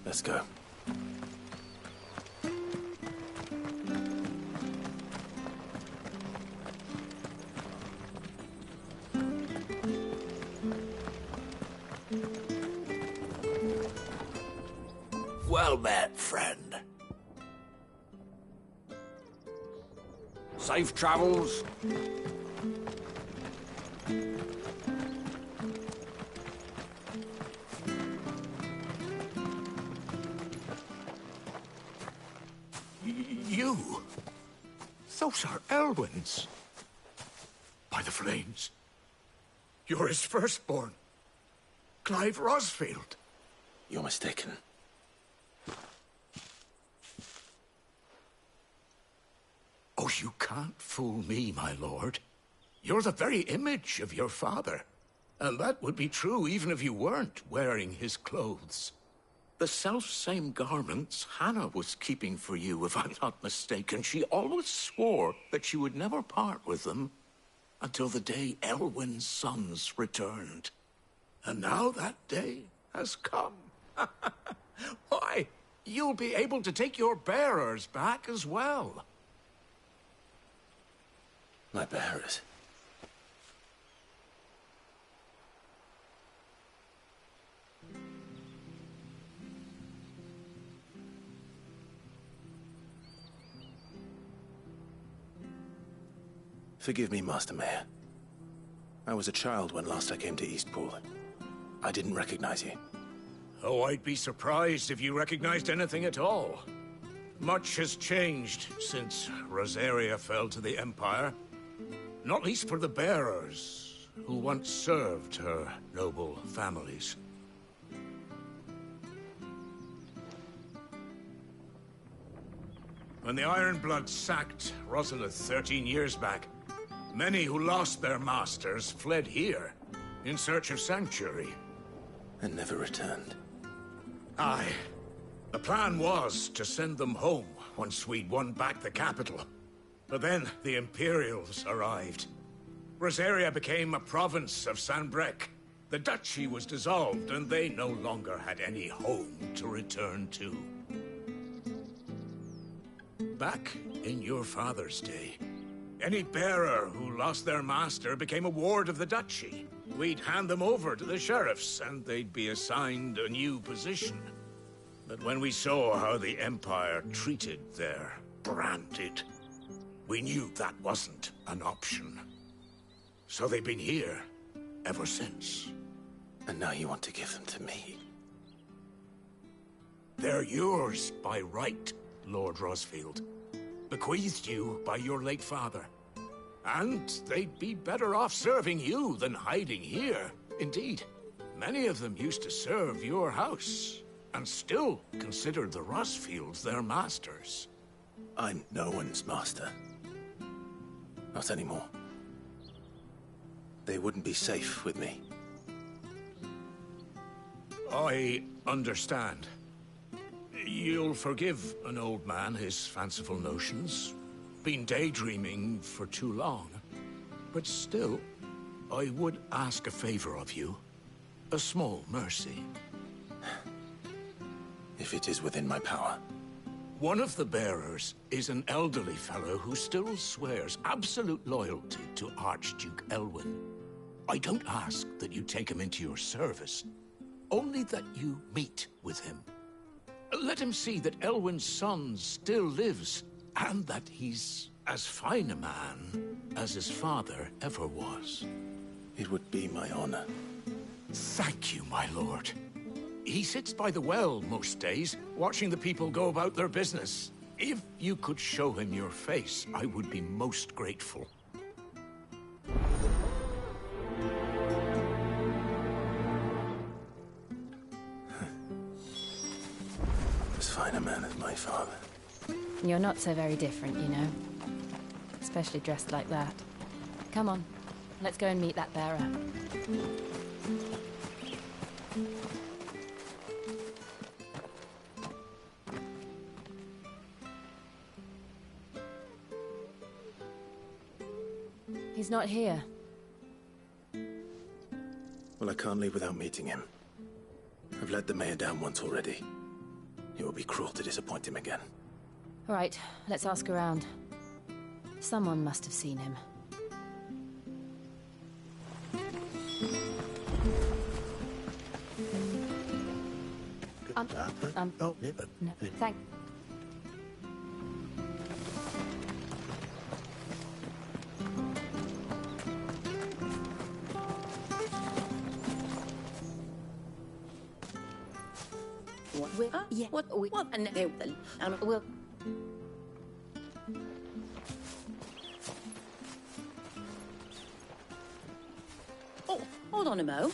Let's go. Well met, friend. Safe travels. You? Those are Elwyn's. By the flames. You're his firstborn. Clive Rosfield. You're mistaken. Oh, you can't fool me, my lord. You're the very image of your father. And that would be true even if you weren't wearing his clothes. The self-same garments Hannah was keeping for you, if I'm not mistaken. She always swore that she would never part with them until the day Elwyn's sons returned. And now that day has come. Why, you'll be able to take your bearers back as well. My bearers? Forgive me, Master Mayor. I was a child when last I came to Eastpool. I didn't recognize you. Oh, I'd be surprised if you recognized anything at all. Much has changed since Rosaria fell to the Empire. Not least for the bearers, who once served her noble families. When the Ironbloods sacked Rosalith 13 years back, many who lost their masters fled here in search of sanctuary. And never returned. Aye. The plan was to send them home once we'd won back the capital. But then the Imperials arrived. Rosaria became a province of Sanbreque. The duchy was dissolved, and they no longer had any home to return to. Back in your father's day, Any bearer who lost their master became a ward of the duchy. We'd hand them over to the sheriffs, and they'd be assigned a new position. But when we saw how the Empire treated their branded, we knew that wasn't an option. So they've been here ever since. And now you want to give them to me? They're yours by right, Lord Rosfield. Bequeathed you by your late father. And they'd be better off serving you than hiding here. Indeed, many of them used to serve your house, and still considered the Rosfields their masters. I'm no one's master. Not anymore. They wouldn't be safe with me. I understand. You'll forgive an old man his fanciful notions. Been daydreaming for too long. But still, I would ask a favor of you. A small mercy. If it is within my power. One of the bearers is an elderly fellow who still swears absolute loyalty to Archduke Elwyn. I don't ask that you take him into your service, only that you meet with him. Let him see that Elwyn's son still lives, and that he's as fine a man as his father ever was. It would be my honor. Thank you, my lord. He sits by the well most days, watching the people go about their business. If you could show him your face, I would be most grateful. As fine a man as my father. You're not so very different, you know. Especially dressed like that. Come on, let's go and meet that bearer. He's not here. Well, I can't leave without meeting him. I've let the mayor down once already. It would be cruel to disappoint him again. All right, let's ask around. Someone must have seen him. No, thank... Well... Oh, hold on a mo.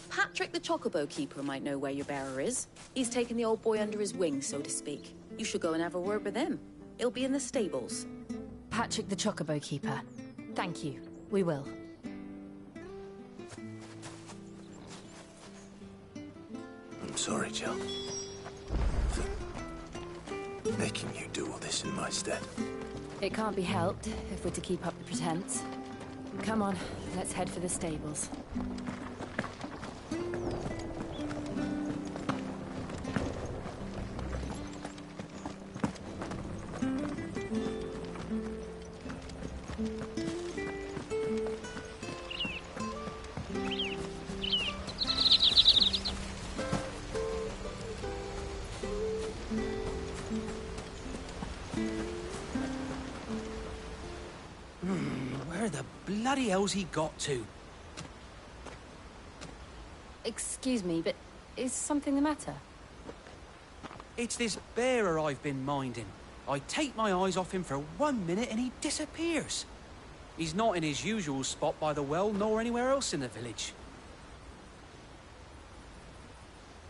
Patrick the Chocobo Keeper might know where your bearer is. He's taken the old boy under his wing, so to speak. You should go and have a word with him. He'll be in the stables. Patrick the Chocobo Keeper. Thank you. We will. I'm sorry, Jill. For making you do all this in my stead. It can't be helped if we're to keep up the pretense. Come on, let's head for the stables. Where the bloody hell's he got to? Excuse me, but is something the matter? It's this bearer I've been minding. I take my eyes off him for 1 minute and he disappears. He's not in his usual spot by the well, nor anywhere else in the village.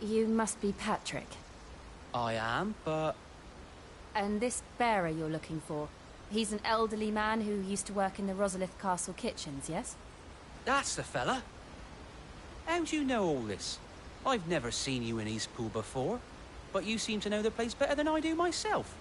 You must be Patrick. I am, but... And this bearer you're looking for, he's an elderly man who used to work in the Rosalith Castle kitchens, yes? That's the fella. How do you know all this? I've never seen you in Eastpool before, but you seem to know the place better than I do myself.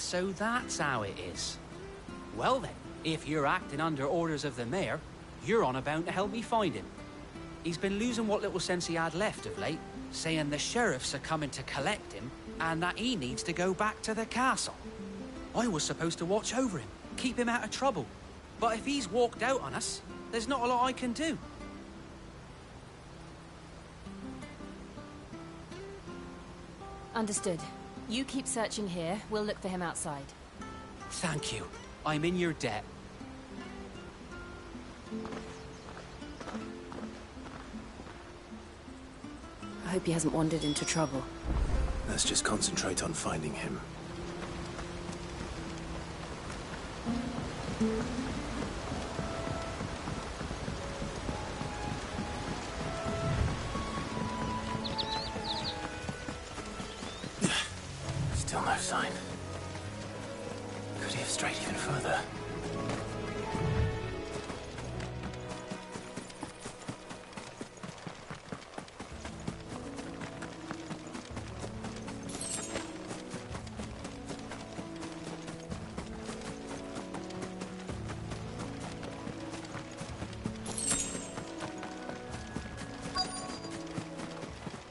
So that's how it is. Well then, if you're acting under orders of the mayor, you're on about to help me find him. He's been losing what little sense he had left of late, saying the sheriffs are coming to collect him and that he needs to go back to the castle. I was supposed to watch over him, keep him out of trouble. But if he's walked out on us, there's not a lot I can do. Understood. You keep searching here, we'll look for him outside. Thank you. I'm in your debt. I hope he hasn't wandered into trouble. Let's just concentrate on finding him. Still no sign. Could he have strayed even further?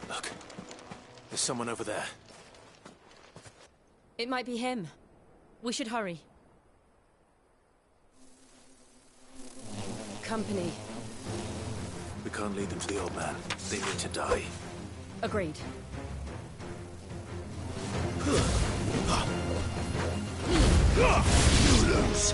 Look, there's someone over there. It might be him. We should hurry. Company. We can't lead them to the old man. They need to die. Agreed. You lose.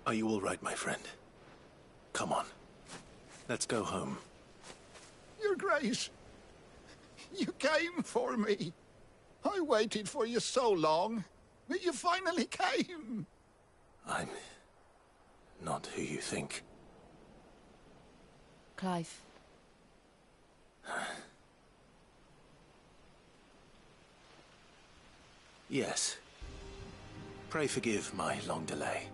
Are you all right, my friend? Come on. Let's go home. Your Grace, you came for me. I waited for you so long, but you finally came. I'm not who you think. Clive. Yes. Pray forgive my long delay.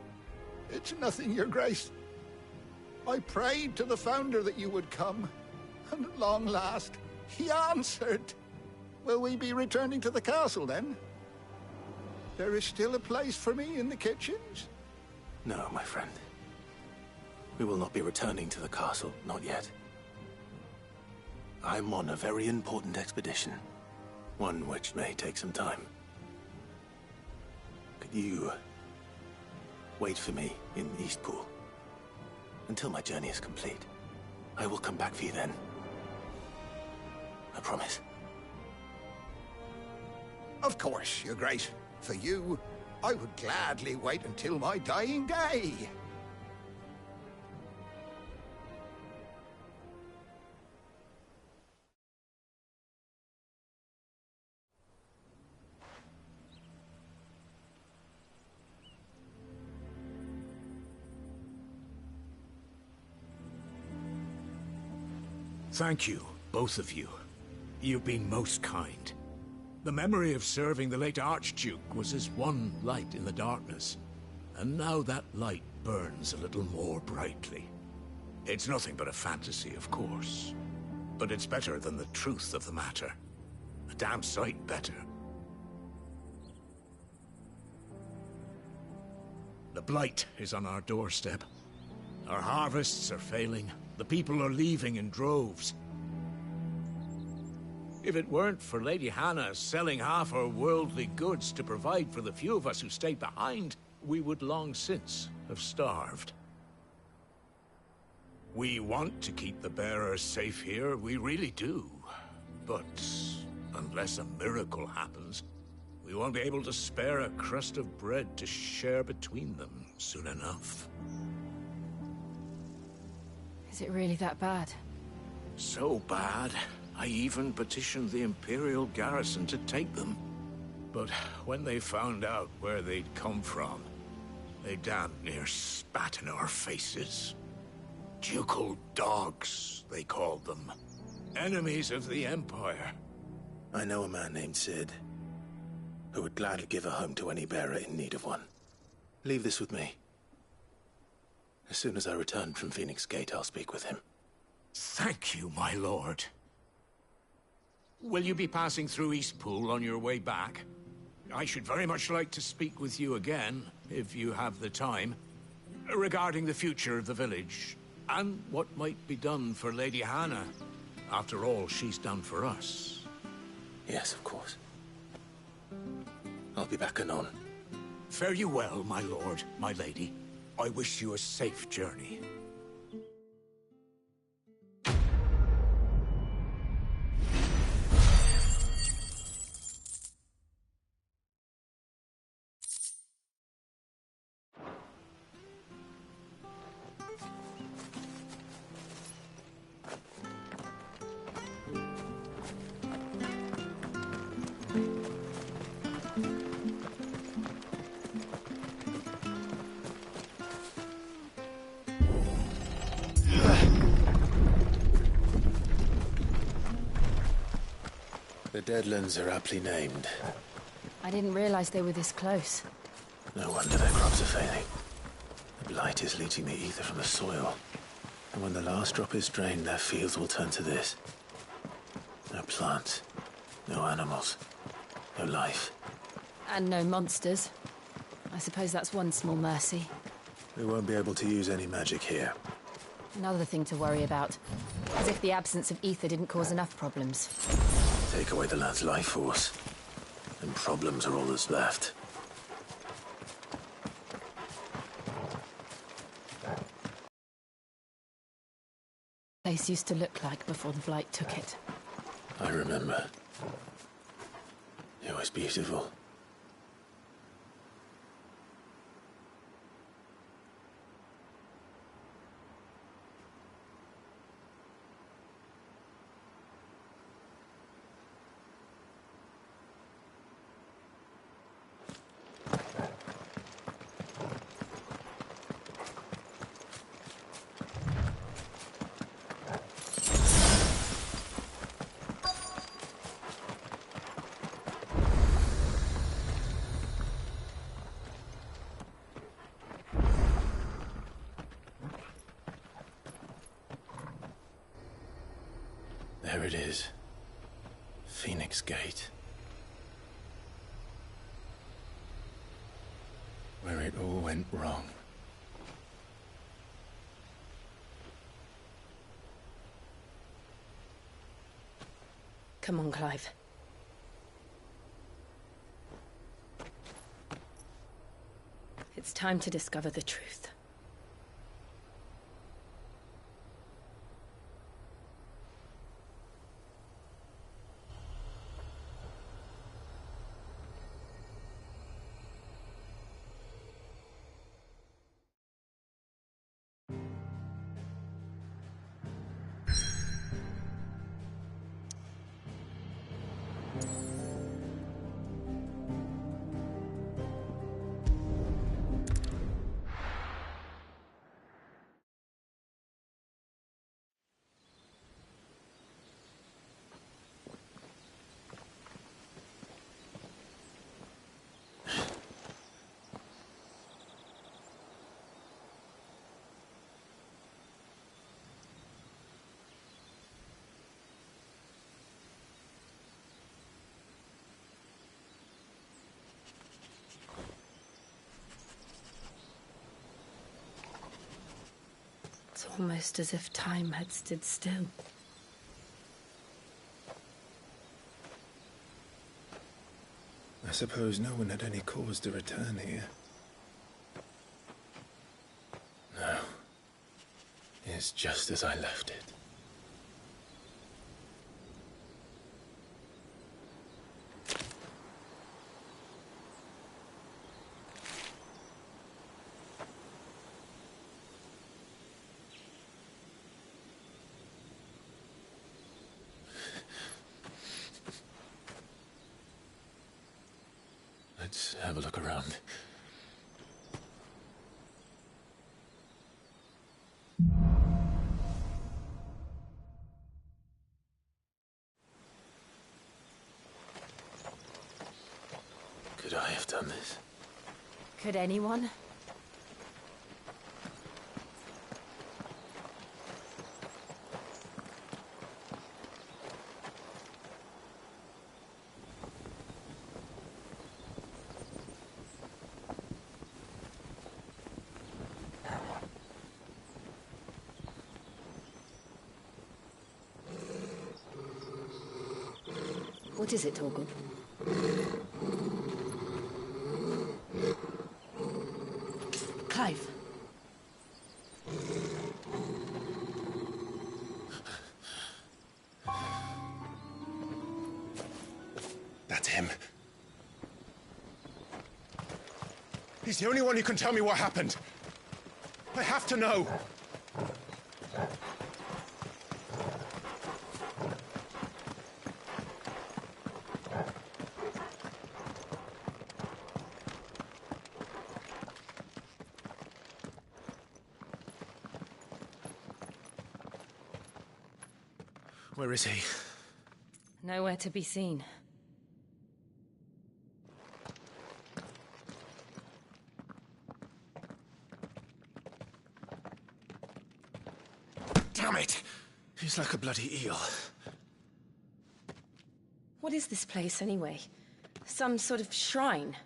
It's nothing, Your Grace. I prayed to the Founder that you would come, and at long last, he answered. Will we be returning to the castle, then? There is still a place for me in the kitchens? No, my friend. We will not be returning to the castle, not yet. I'm on a very important expedition. One which may take some time. Could you wait for me in Eastpool until my journey is complete? I will come back for you then. I promise. Of course, Your Grace. For you, I would gladly wait until my dying day. Thank you, both of you. You've been most kind. The memory of serving the late Archduke was as one light in the darkness, and now that light burns a little more brightly. It's nothing but a fantasy, of course, but it's better than the truth of the matter. A damn sight better. The blight is on our doorstep. Our harvests are failing. The people are leaving in droves. If it weren't for Lady Hannah selling half her worldly goods to provide for the few of us who stayed behind, we would long since have starved. We want to keep the bearers safe here, we really do. But unless a miracle happens, we won't be able to spare a crust of bread to share between them soon enough. Is it really that bad? So bad, I even petitioned the Imperial garrison to take them. But when they found out where they'd come from, they damn near spat in our faces. Ducal dogs, they called them. Enemies of the Empire. I know a man named Cid, who would gladly give a home to any bearer in need of one. Leave this with me. As soon as I return from Phoenix Gate, I'll speak with him. Thank you, my lord. Will you be passing through Eastpool on your way back? I should very much like to speak with you again, if you have the time, regarding the future of the village, and what might be done for Lady Hannah. After all she's done for us. Yes, of course. I'll be back anon. Fare you well, my lord, my lady. I wish you a safe journey. The Deadlands are aptly named. I didn't realize they were this close. No wonder their crops are failing. The blight is leaching the ether from the soil. And when the last drop is drained, their fields will turn to this. No plants, no animals, no life. And no monsters. I suppose that's one small mercy. We won't be able to use any magic here. Another thing to worry about. As if the absence of ether didn't cause enough problems. Take away the lad's life force, and problems are all that's left. Place used to look like before the blight took it. I remember. It was beautiful. There it is. Phoenix Gate. Where it all went wrong. Come on, Clive. It's time to discover the truth. It's almost as if time had stood still. I suppose no one had any cause to return here. No. Here's is just as I left it. Let's have a look around. Could I have done this? Could anyone? What is it, Torgal? Clive. That's him. He's the only one who can tell me what happened. I have to know. Where is he? Nowhere to be seen. Damn it! He's like a bloody eel. What is this place, anyway? Some sort of shrine?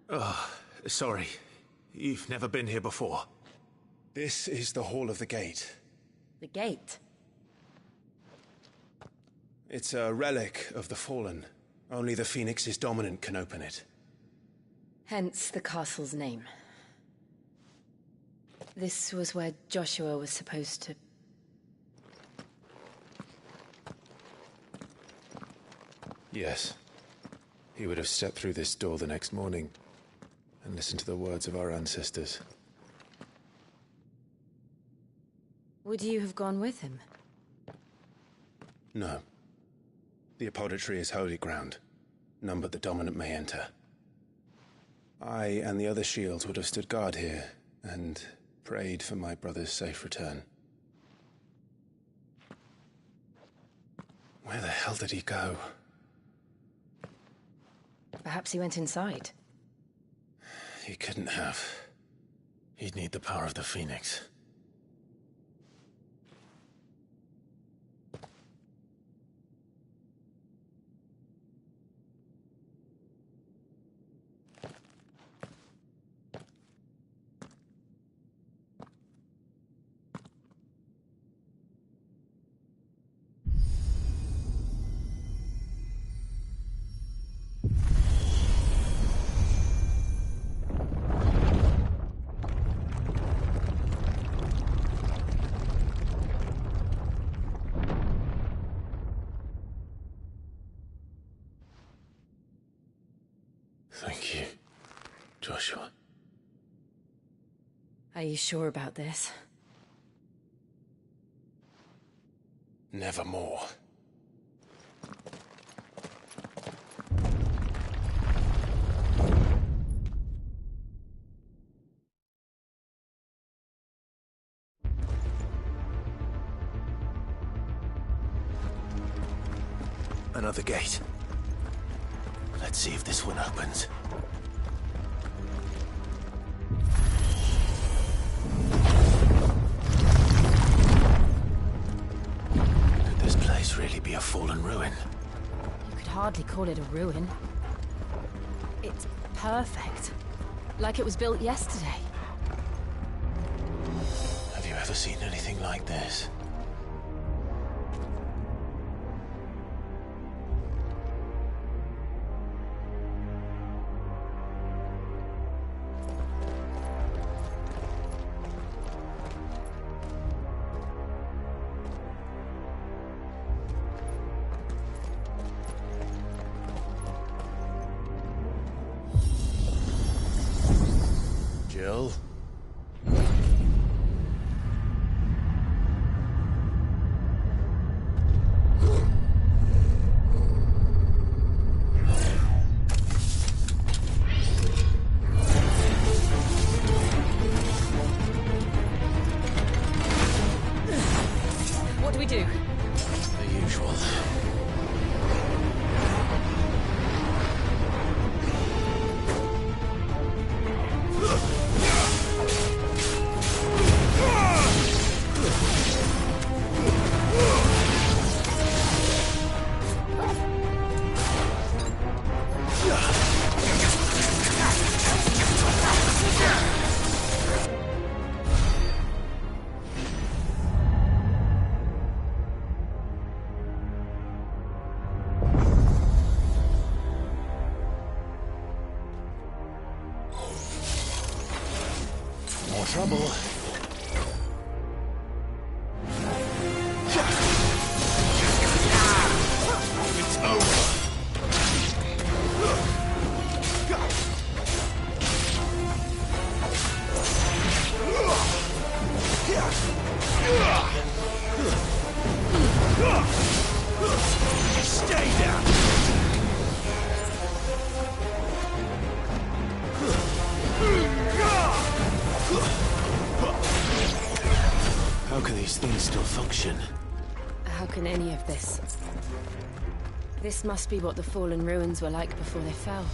Oh, sorry. You've never been here before. This is the Hall of the Gate. The gate? It's a relic of the Fallen. Only the Phoenix's dominant can open it. Hence the castle's name. This was where Joshua was supposed to... Yes. He would have stepped through this door the next morning and listened to the words of our ancestors. Would you have gone with him? No. The Apodatory is holy ground. None but the dominant may enter. I and the other shields would have stood guard here and prayed for my brother's safe return. Where the hell did he go? Perhaps he went inside. He couldn't have. He'd need the power of the Phoenix. Thank you, Joshua. Are you sure about this? Nevermore. Another gate. Let's see if this one opens. Could this place really be a fallen ruin? You could hardly call it a ruin. It's perfect. Like it was built yesterday. Have you ever seen anything like this? Jill? What do we do? The usual. More trouble. It's over. Stay down. How can these things still function? How can any of this? This must be what the fallen ruins were like before they fell.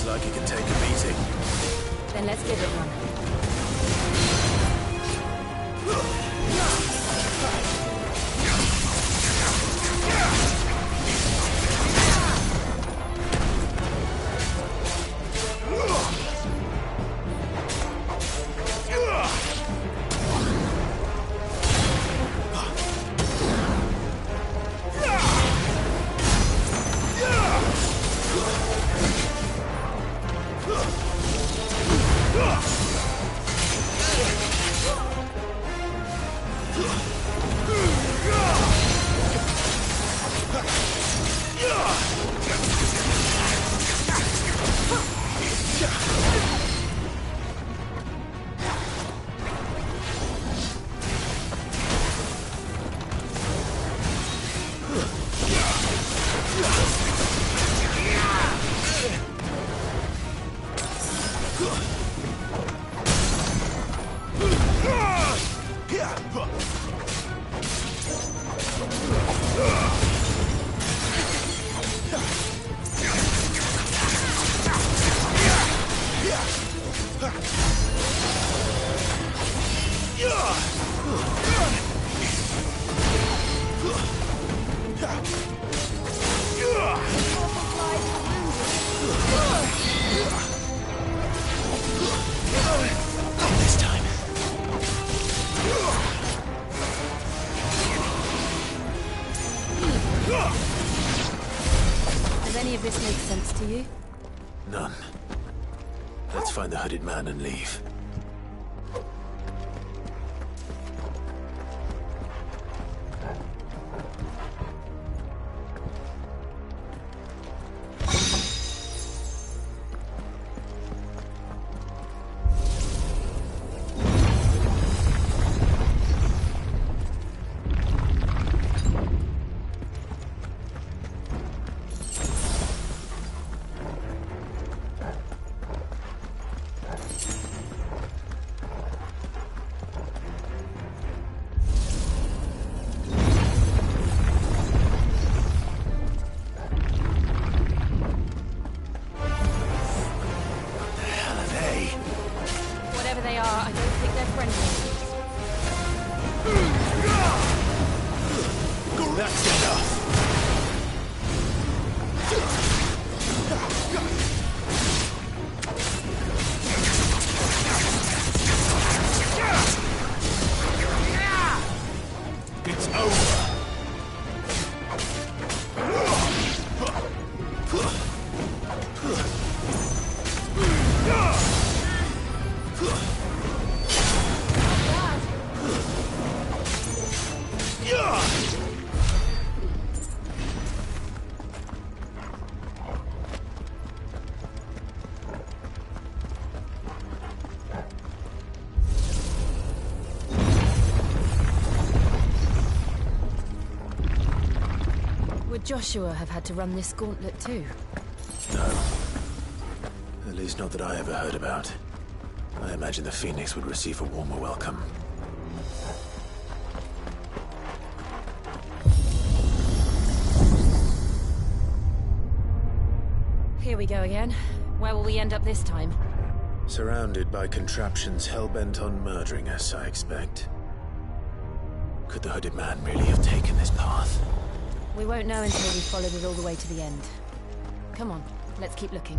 Like it can take a beating. Then let's give it one. Does any of this make sense to you? None. Let's find the hooded man and leave. Would Joshua have had to run this gauntlet too? No. At least not that I ever heard about. I imagine the Phoenix would receive a warmer welcome. Here we go again. Where will we end up this time? Surrounded by contraptions hell-bent on murdering us, I expect. Could the hooded man really have taken this path? We won't know until we've followed it all the way to the end. Come on, let's keep looking.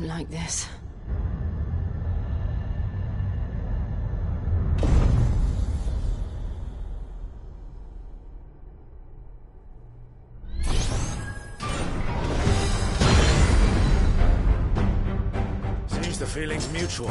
Like this. Seems the feeling's mutual.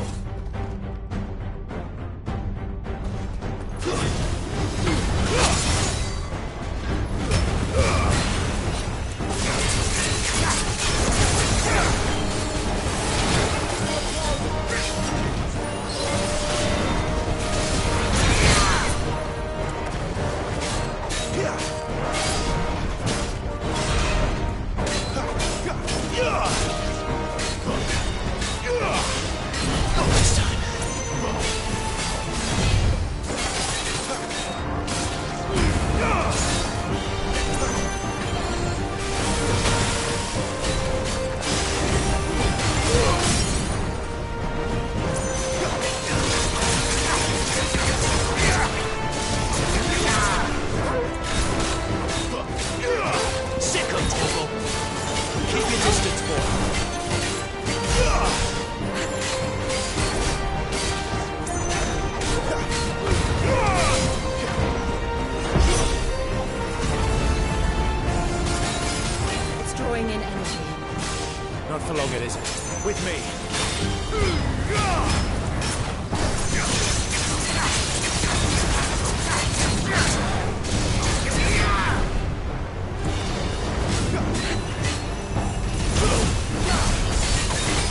with me.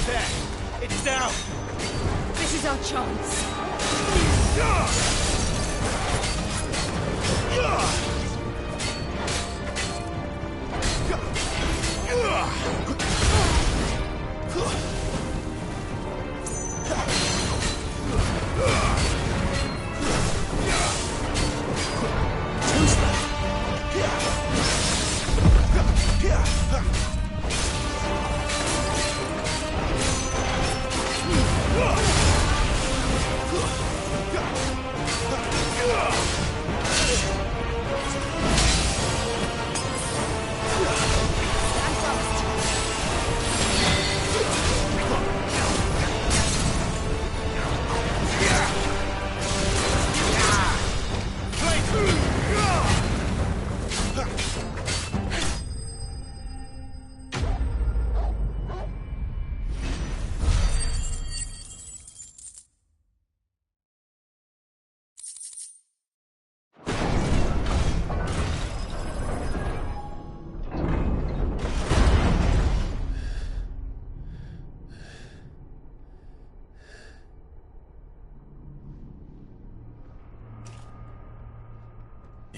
There. It's down. This is our chance.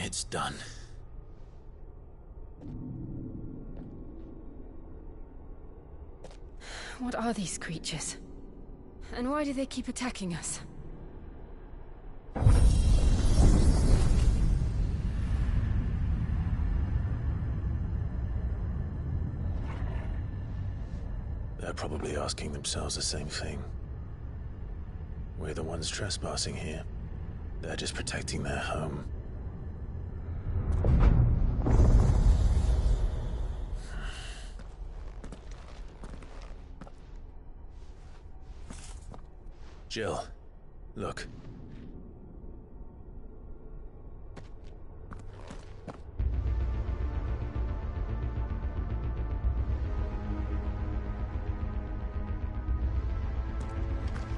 It's done. What are these creatures? And why do they keep attacking us? They're probably asking themselves the same thing. We're the ones trespassing here. They're just protecting their home. Jill, look.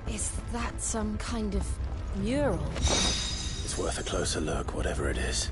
Is that some kind of mural? It's worth a closer look, whatever it is.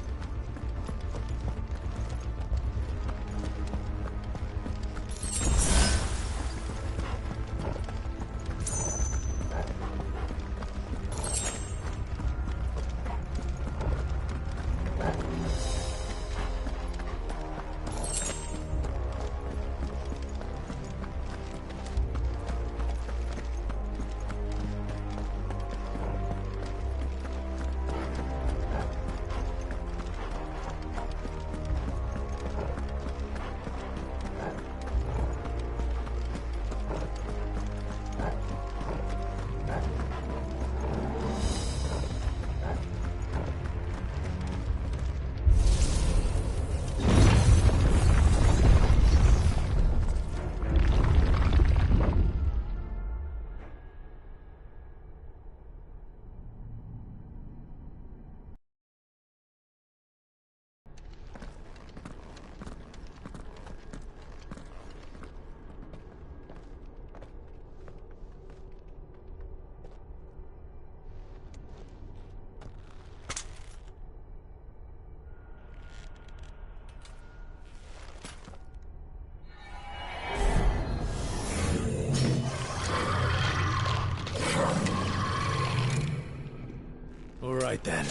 All right then.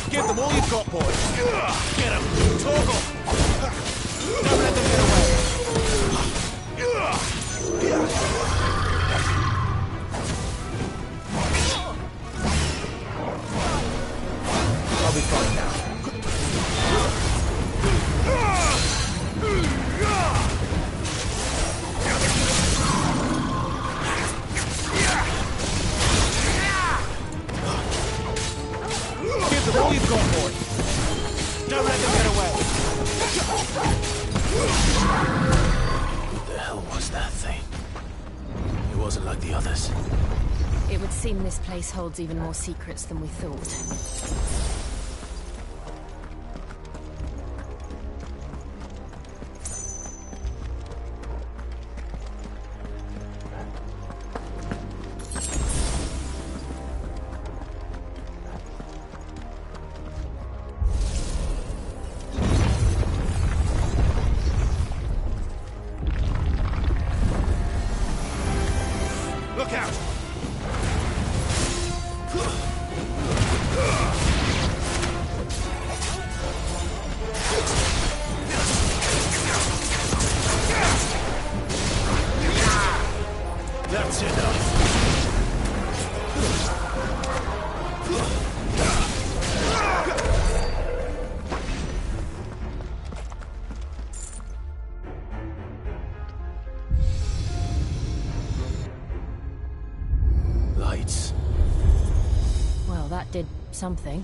Give them all you've got, boys. Get them. Torgal. Don't let them get away. I'll be fine now. seem this place holds even more secrets than we thought. Look out! That's enough. Lights. Well, that did something.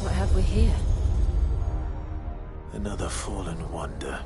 What have we here? Another fallen wonder.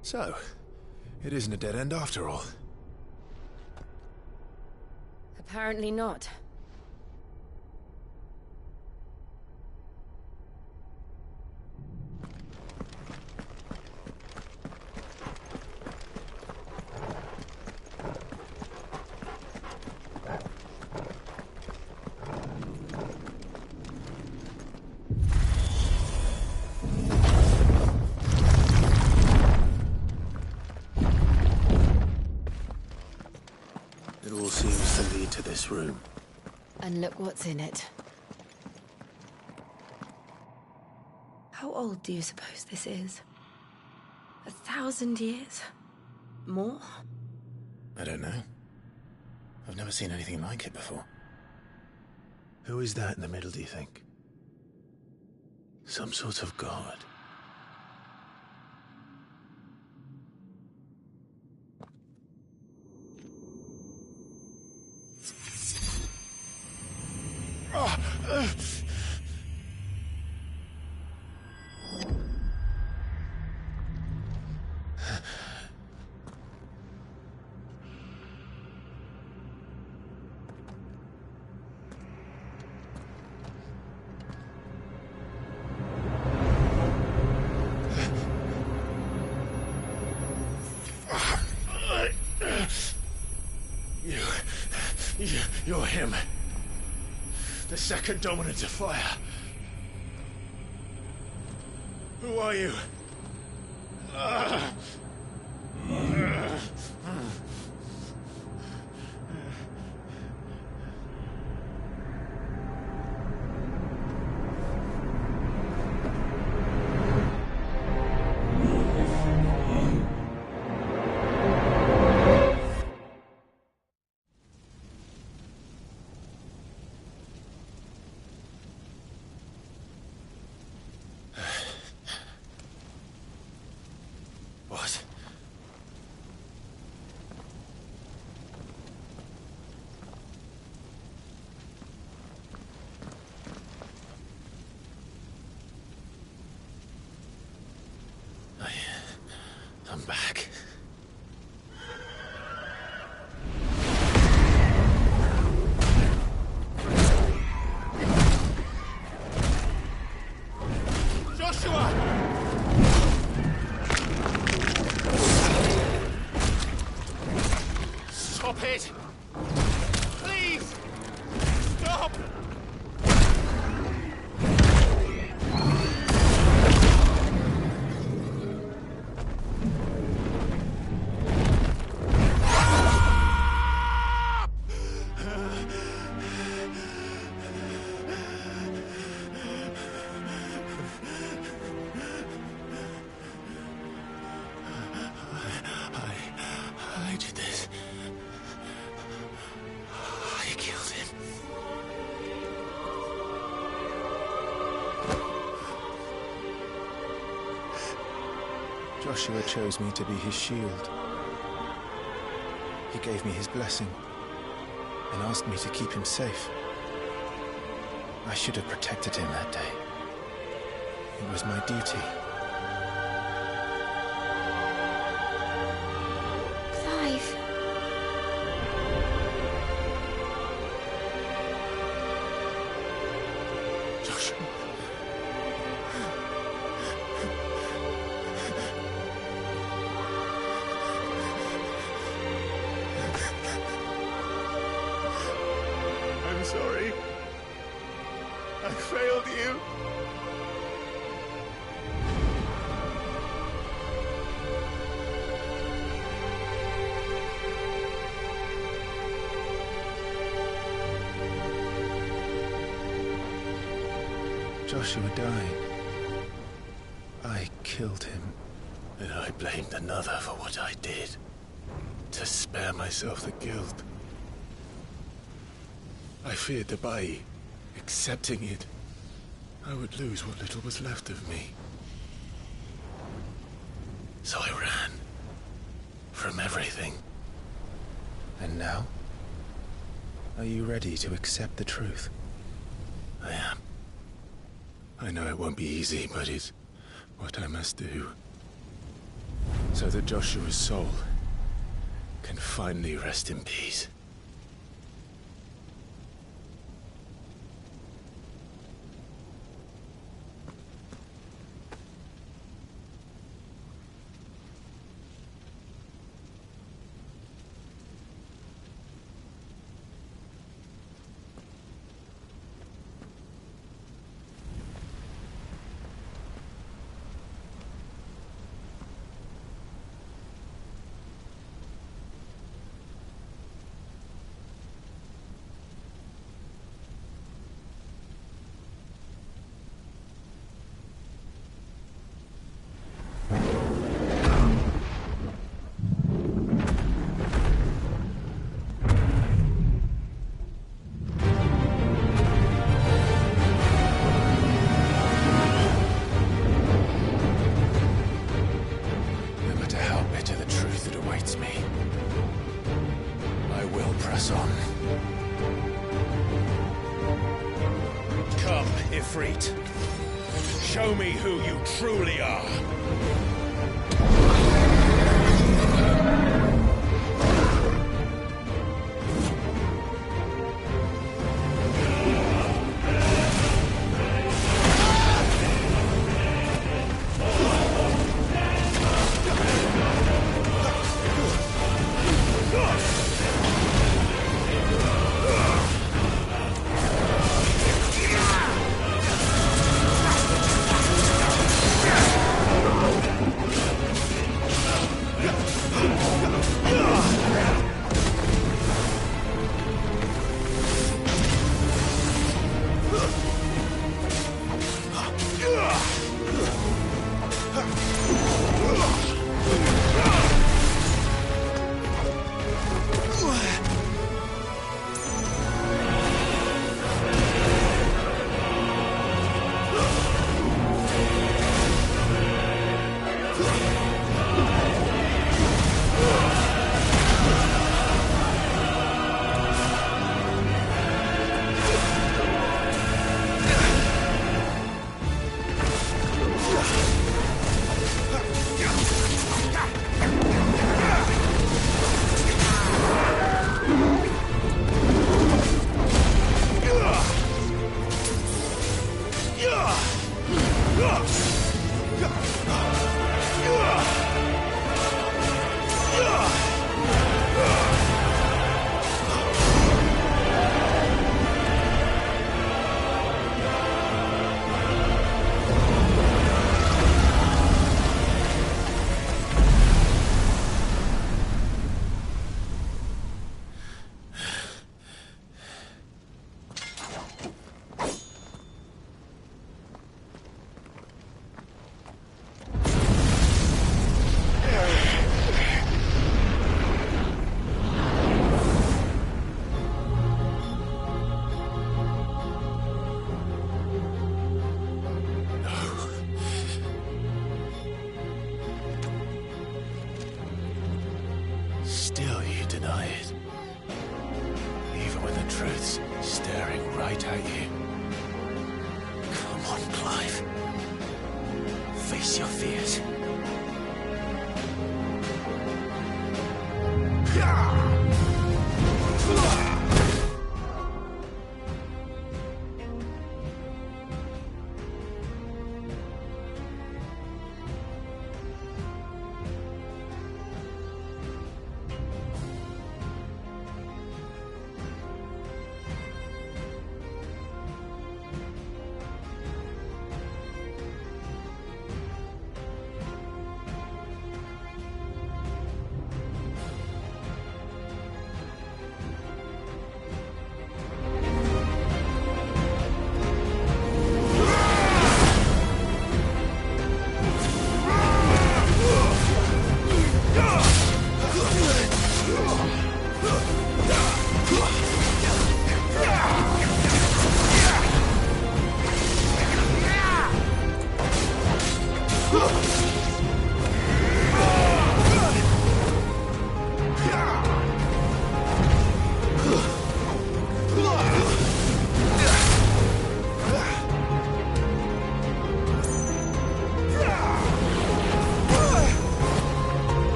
So, it isn't a dead end after all. Apparently not. It all seems to lead to this room. And look what's in it. How old do you suppose this is? 1,000 years? More? I don't know. I've never seen anything like it before. Who is that in the middle, do you think? Some sort of god. You're him. The second dominant of fire. Who are you? Joshua chose me to be his shield. He gave me his blessing and asked me to keep him safe. I should have protected him that day. It was my duty. Clive. Joshua. I'm sorry. I failed you. Joshua died. I killed him. And I blamed another for what I did. To spare myself the guilt. I feared that by accepting it, I would lose what little was left of me. So I ran. From everything. And now? Are you ready to accept the truth? I am. I know it won't be easy, but it's what I must do. So that Joshua's soul can finally rest in peace. Ifrit. Show me who you truly are. staring right at you. Come on, Clive. Face your fears.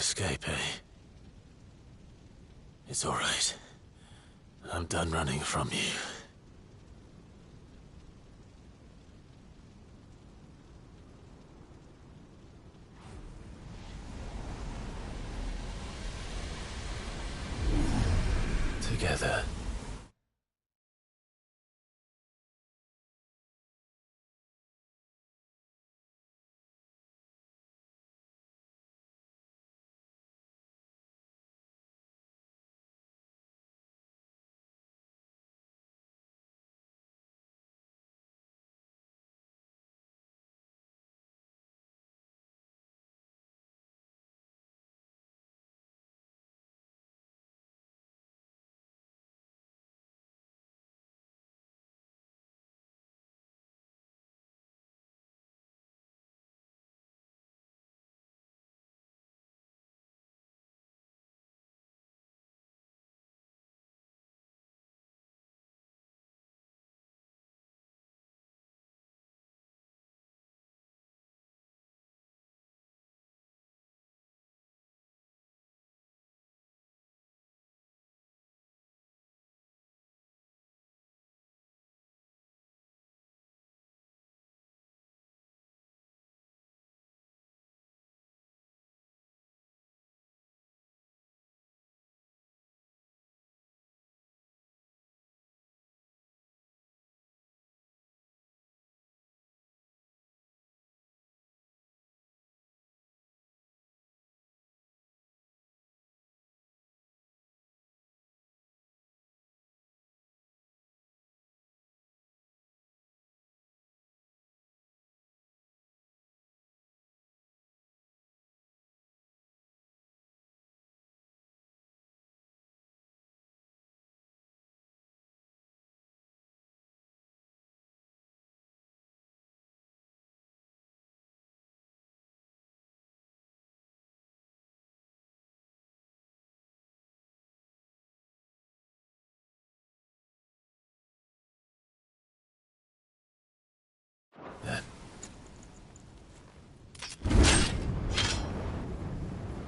escape, eh? It's all right. I'm done running from you. Together.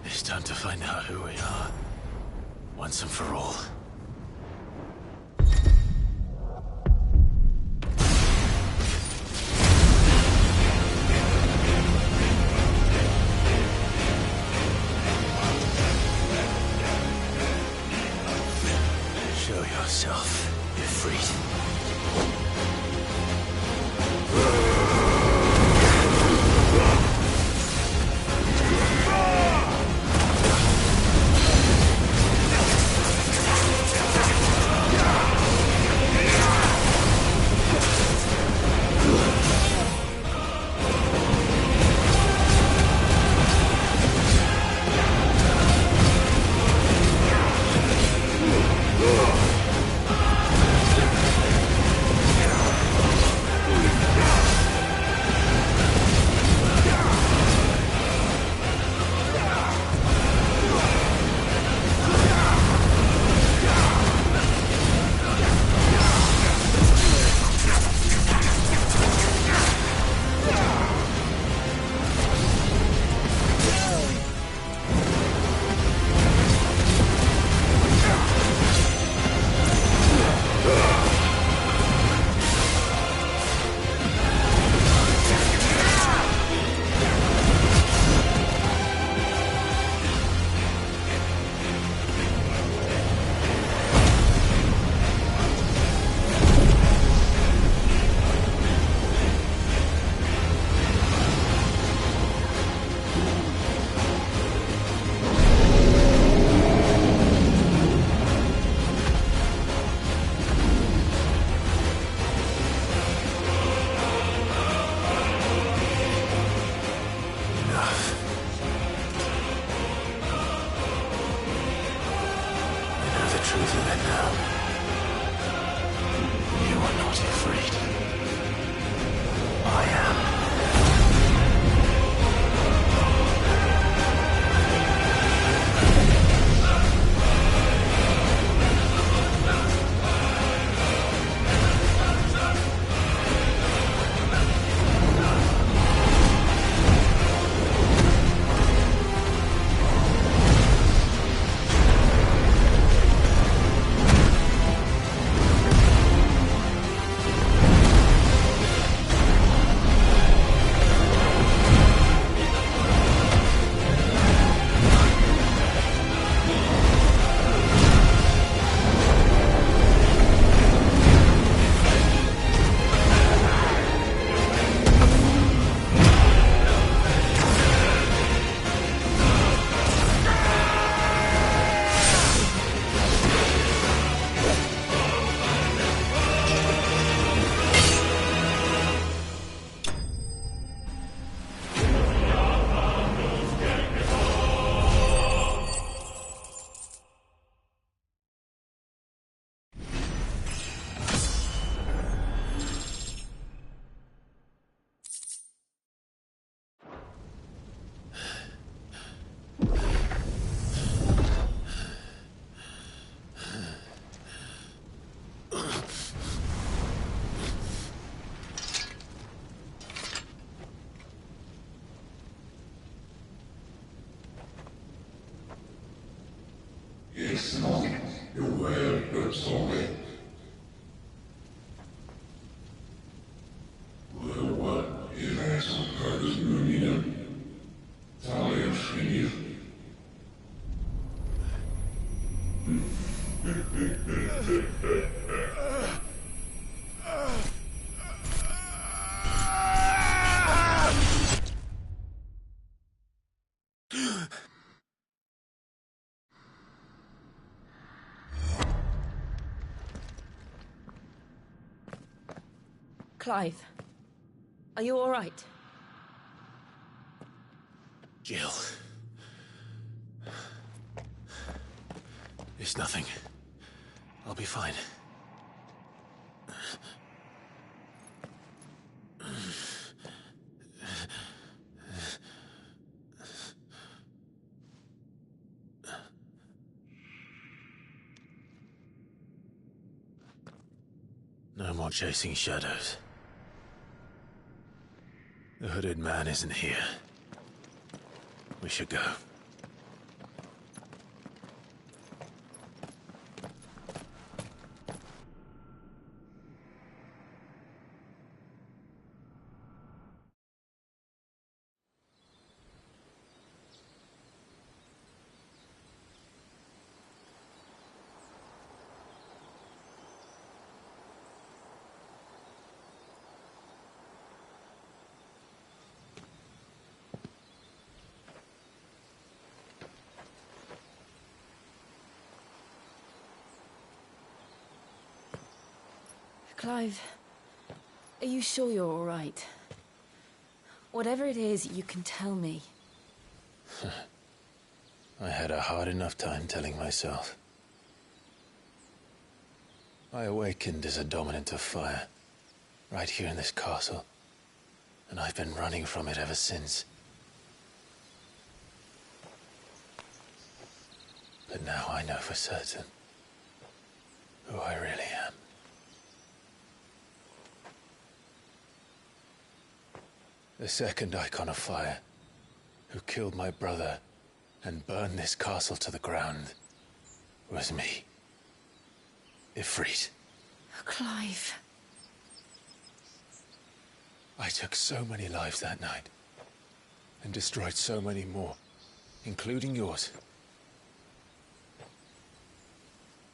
It's time to find out who we are, once and for all. Show yourself, Ifrit. It's not the world that's on it. What is that Carter's Munina? Talia Shrinia. Clive, are you all right? Jill. It's nothing. I'll be fine. No more chasing shadows. The hooded man isn't here. We should go. Clive, are you sure you're all right? Whatever it is, you can tell me. I had a hard enough time telling myself. I awakened as a dominant of fire, right here in this castle, and I've been running from it ever since. But now I know for certain who I really am. The second Icon of Fire, who killed my brother and burned this castle to the ground, was me. Ifrit. Clive. I took so many lives that night, and destroyed so many more, including yours.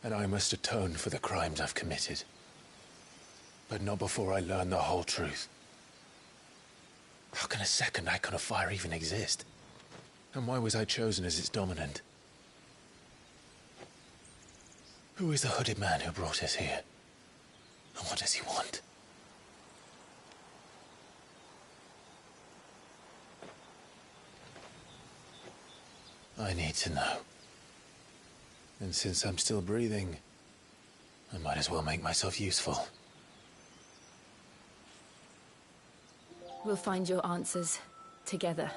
And I must atone for the crimes I've committed. But not before I learn the whole truth. How can a second Icon of Fire even exist? And why was I chosen as its dominant? Who is the hooded man who brought us here? And what does he want? I need to know. And since I'm still breathing, I might as well make myself useful. We'll find your answers together.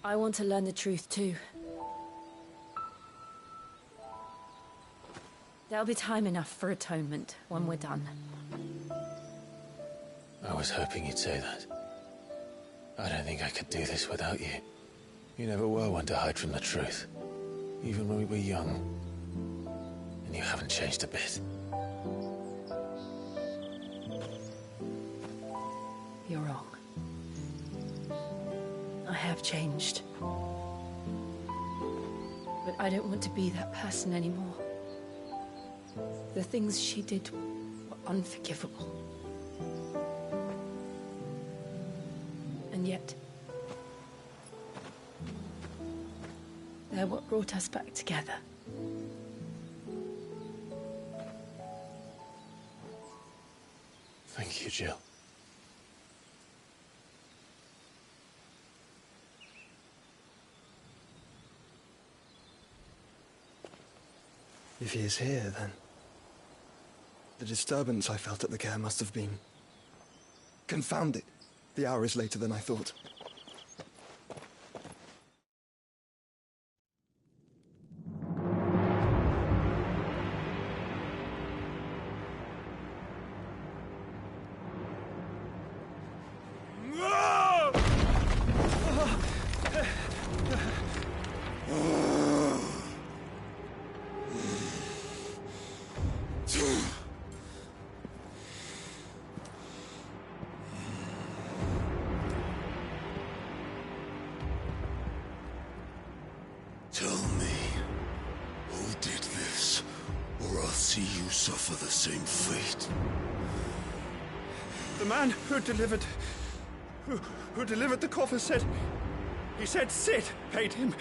I want to learn the truth too. There'll be time enough for atonement when we're done. I was hoping you'd say that. I don't think I could do this without you. You never were one to hide from the truth, even when we were young. And you haven't changed a bit. You're wrong. I have changed. But I don't want to be that person anymore. The things she did were unforgivable. And yet, they're what brought us back together. Thank you, Jill. If he is here, then the disturbance I felt at the care must have been... Confound it! The hour is later than I thought. Tell me, who did this, or I'll see you suffer the same fate. The man who delivered the coffin said... He said Sid paid him.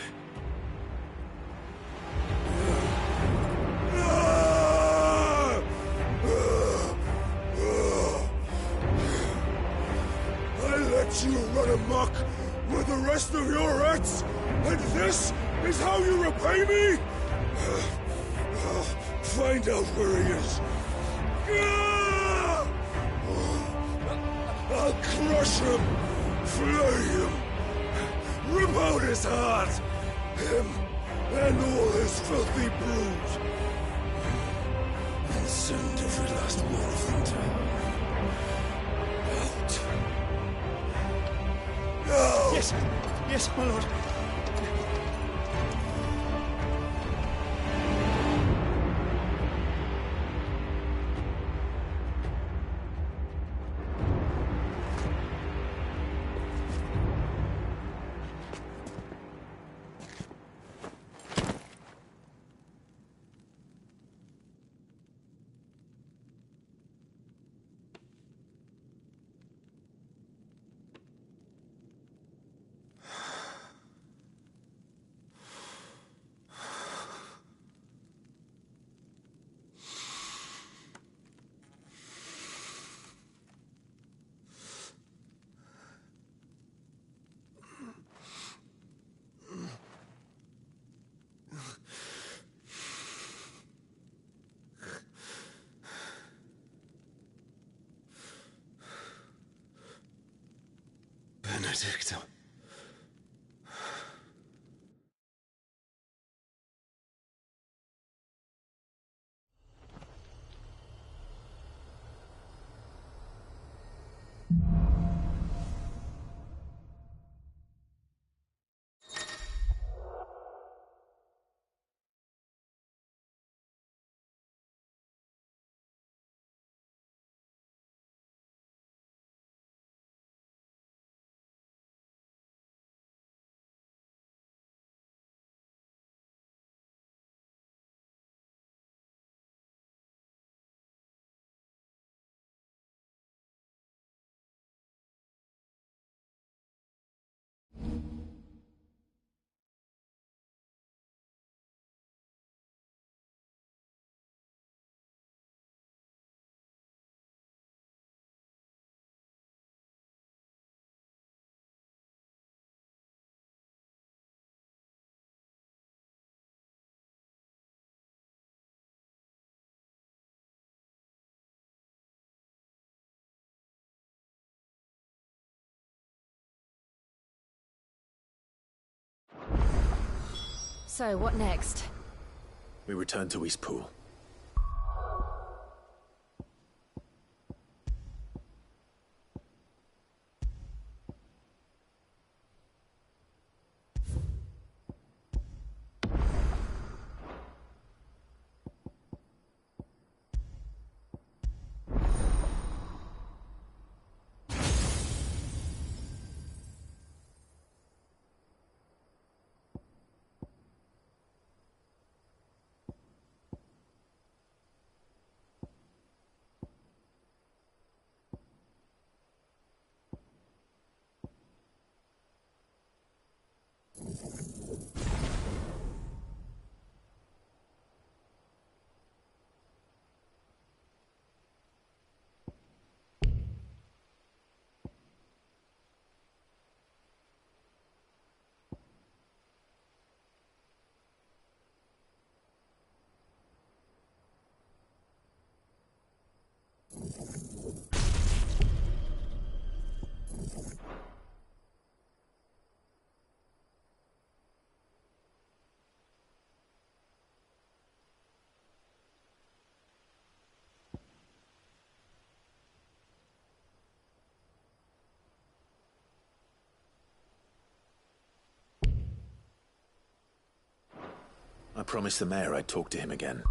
I let you run amok with the rest of your rats, and this is how you repay me? Find out where he is. I'll crush him, flay him, rip out his heart, him and all his filthy brood, and send every last one of them to out. No! Yes, my lord. Benedicta. So, what next? We return to Eastpool. I promised the mayor I'd talk to him again.